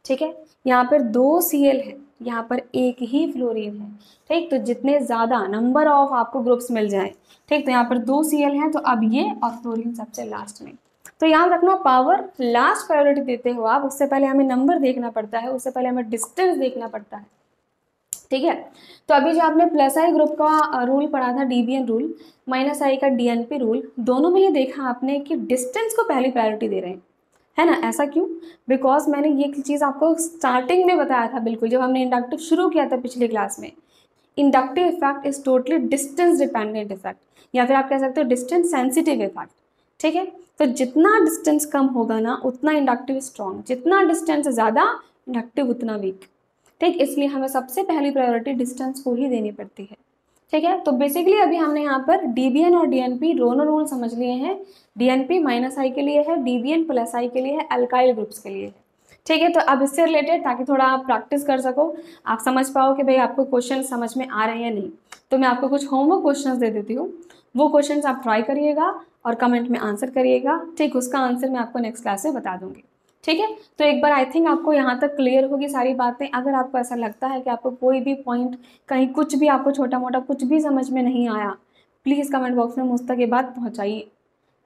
S1: ठीक है। यहाँ पर 2 Cl है, यहाँ पर एक ही फ्लोरीन है, ठीक। तो जितने ज़्यादा नंबर ऑफ आपको ग्रुप्स मिल जाए, ठीक, तो यहाँ पर 2 Cl हैं, तो अब ये और फ्लोरीन सबसे लास्ट में। तो याद रखना, पावर लास्ट प्रायोरिटी देते हो आप, उससे पहले हमें नंबर देखना पड़ता है, उससे पहले हमें डिस्टेंस देखना पड़ता है, ठीक है। तो अभी जो आपने प्लस आई ग्रुप का रूल पढ़ा था, डीबीएन रूल, माइनस आई का डीएनपी रूल, दोनों में ये देखा आपने कि डिस्टेंस को पहली प्रायोरिटी दे रहे हैं, है ना। ऐसा क्यों? बिकॉज मैंने ये चीज़ आपको स्टार्टिंग में बताया था, बिल्कुल जब हमने इंडक्टिव शुरू किया था पिछली क्लास में। Inductive effect is totally distance dependent effect, या फिर आप कह सकते हो डिस्टेंस सेंसिटिव इफेक्ट। ठीक है, तो जितना डिस्टेंस कम होगा ना उतना इंडक्टिव स्ट्रॉन्ग, जितना डिस्टेंस ज़्यादा इंडक्टिव उतना वीक। ठीक, इसलिए हमें सबसे पहली प्रायोरिटी डिस्टेंस को ही देनी पड़ती है। ठीक है, तो बेसिकली अभी हमने यहाँ पर डीबीएन और डीएनपी दोनों रूल समझ लिए हैं। डीएनपी माइनस आई के लिए है, डीबीएन प्लस आई के लिए है, अल्काइल ग्रुप्स के लिए है। ठीक है, तो अब इससे रिलेटेड ताकि थोड़ा आप प्रैक्टिस कर सको, आप समझ पाओ कि भाई आपको क्वेश्चन समझ में आ रहे हैं या नहीं, तो मैं आपको कुछ होमवर्क क्वेश्चंस दे देती हूँ। वो क्वेश्चंस आप ट्राई करिएगा और कमेंट में आंसर करिएगा। ठीक, उसका आंसर मैं आपको नेक्स्ट क्लास में बता दूंगी। ठीक है, तो एक बार आई थिंक आपको यहाँ तक क्लियर होगी सारी बातें। अगर आपको ऐसा लगता है कि आपको कोई भी पॉइंट, कहीं कुछ भी आपको छोटा मोटा कुछ भी समझ में नहीं आया, प्लीज़ कमेंट बॉक्स में मुझ तक ये बात पहुँचाइए।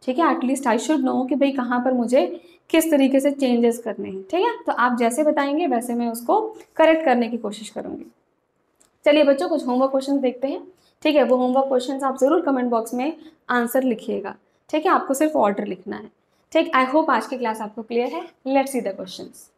S1: ठीक है, एटलीस्ट आई शुड नो कि भाई कहाँ पर मुझे किस तरीके से चेंजेस करने हैं। ठीक है, तो आप जैसे बताएंगे वैसे मैं उसको करेक्ट करने की कोशिश करूँगी। चलिए बच्चों, कुछ होमवर्क क्वेश्चन देखते हैं। ठीक है, वो होमवर्क क्वेश्चन आप ज़रूर कमेंट बॉक्स में आंसर लिखिएगा। ठीक है, आपको सिर्फ ऑर्डर लिखना है। ठीक, आई होप आज की क्लास आपको क्लियर है। Let's see the questions.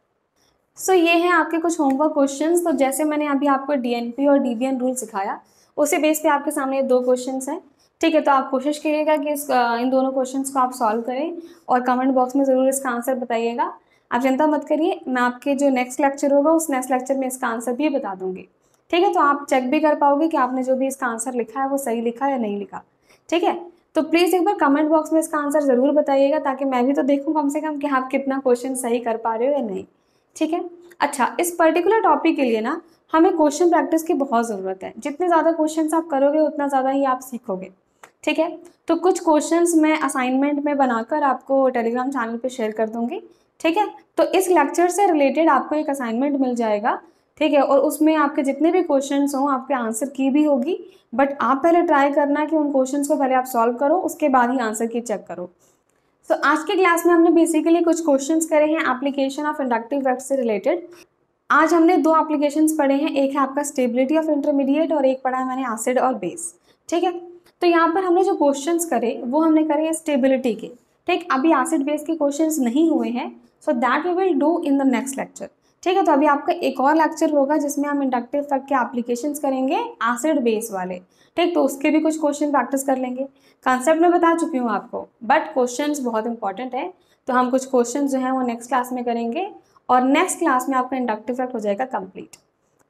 S1: So ये हैं आपके कुछ होमवर्क क्वेश्चंस। तो जैसे मैंने अभी आपको डीएनपी और डीबीएन रूल सिखाया, उसी बेस पे आपके सामने 2 क्वेश्चंस हैं। ठीक है, तो आप कोशिश करिएगा कि इन दोनों क्वेश्चंस को आप सॉल्व करें और कमेंट बॉक्स में ज़रूर इसका आंसर बताइएगा। आप चिंता मत करिए, मैं आपके जो नेक्स्ट लेक्चर होगा उस नेक्स्ट लेक्चर में इसका आंसर भी बता दूंगी। ठीक है, तो आप चेक भी कर पाओगे कि आपने जो भी इसका आंसर लिखा है वो सही लिखा या नहीं लिखा। ठीक है, तो प्लीज़ एक बार कमेंट बॉक्स में इसका आंसर ज़रूर बताइएगा, ताकि मैं भी तो देखूँ कम से कम कि आप कितना क्वेश्चन सही कर पा रहे हो या नहीं। ठीक है, अच्छा, इस पर्टिकुलर टॉपिक के लिए ना हमें क्वेश्चन प्रैक्टिस की बहुत ज़रूरत है। जितने ज़्यादा क्वेश्चन आप करोगे उतना ज़्यादा ही आप सीखोगे। ठीक है, तो कुछ क्वेश्चंस मैं असाइनमेंट में बनाकर आपको टेलीग्राम चैनल पे शेयर कर दूंगी। ठीक है, तो इस लेक्चर से रिलेटेड आपको एक असाइनमेंट मिल जाएगा। ठीक है, और उसमें आपके जितने भी क्वेश्चंस हों आपके आंसर की भी होगी, बट आप पहले ट्राई करना कि उन क्वेश्चंस को पहले आप सॉल्व करो, उसके बाद ही आंसर की चेक करो। तो आज के क्लास में हमने बेसिकली कुछ क्वेश्चंस करे हैं एप्लीकेशन ऑफ इंडक्टिव इफेक्ट से रिलेटेड। आज हमने 2 एप्लीकेशंस पढ़े हैं, एक है आपका स्टेबिलिटी ऑफ इंटरमीडिएट और एक पढ़ा है मैंने एसिड और बेस। ठीक है, तो यहाँ पर हमने जो क्वेश्चंस करे वो हमने करे हैं स्टेबिलिटी के। ठीक, अभी एसिड बेस के क्वेश्चंस नहीं हुए हैं, so that we will do in the next lecture. ठीक है, तो अभी आपका एक और लेक्चर होगा जिसमें हम इंडक्टिव इफेक्ट के एप्लीकेशंस करेंगे एसिड बेस वाले। ठीक, तो उसके भी कुछ क्वेश्चन प्रैक्टिस कर लेंगे। कॉन्सेप्ट में बता चुकी हूँ आपको, बट क्वेश्चंस बहुत इंपॉर्टेंट है, तो हम कुछ क्वेश्चन जो हैं वो नेक्स्ट क्लास में करेंगे और नेक्स्ट क्लास में आपका इंडक्टिव इफेक्ट हो जाएगा कंप्लीट।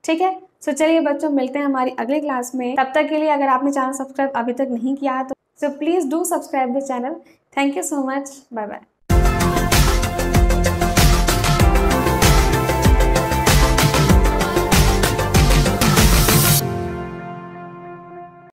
S1: ठीक है, सो चलिए बच्चों, मिलते हैं हमारी अगली क्लास में। तब तक के लिए अगर आपने चैनल सब्सक्राइब अभी तक नहीं किया है तो please do subscribe the channel. Thank you so much, bye bye.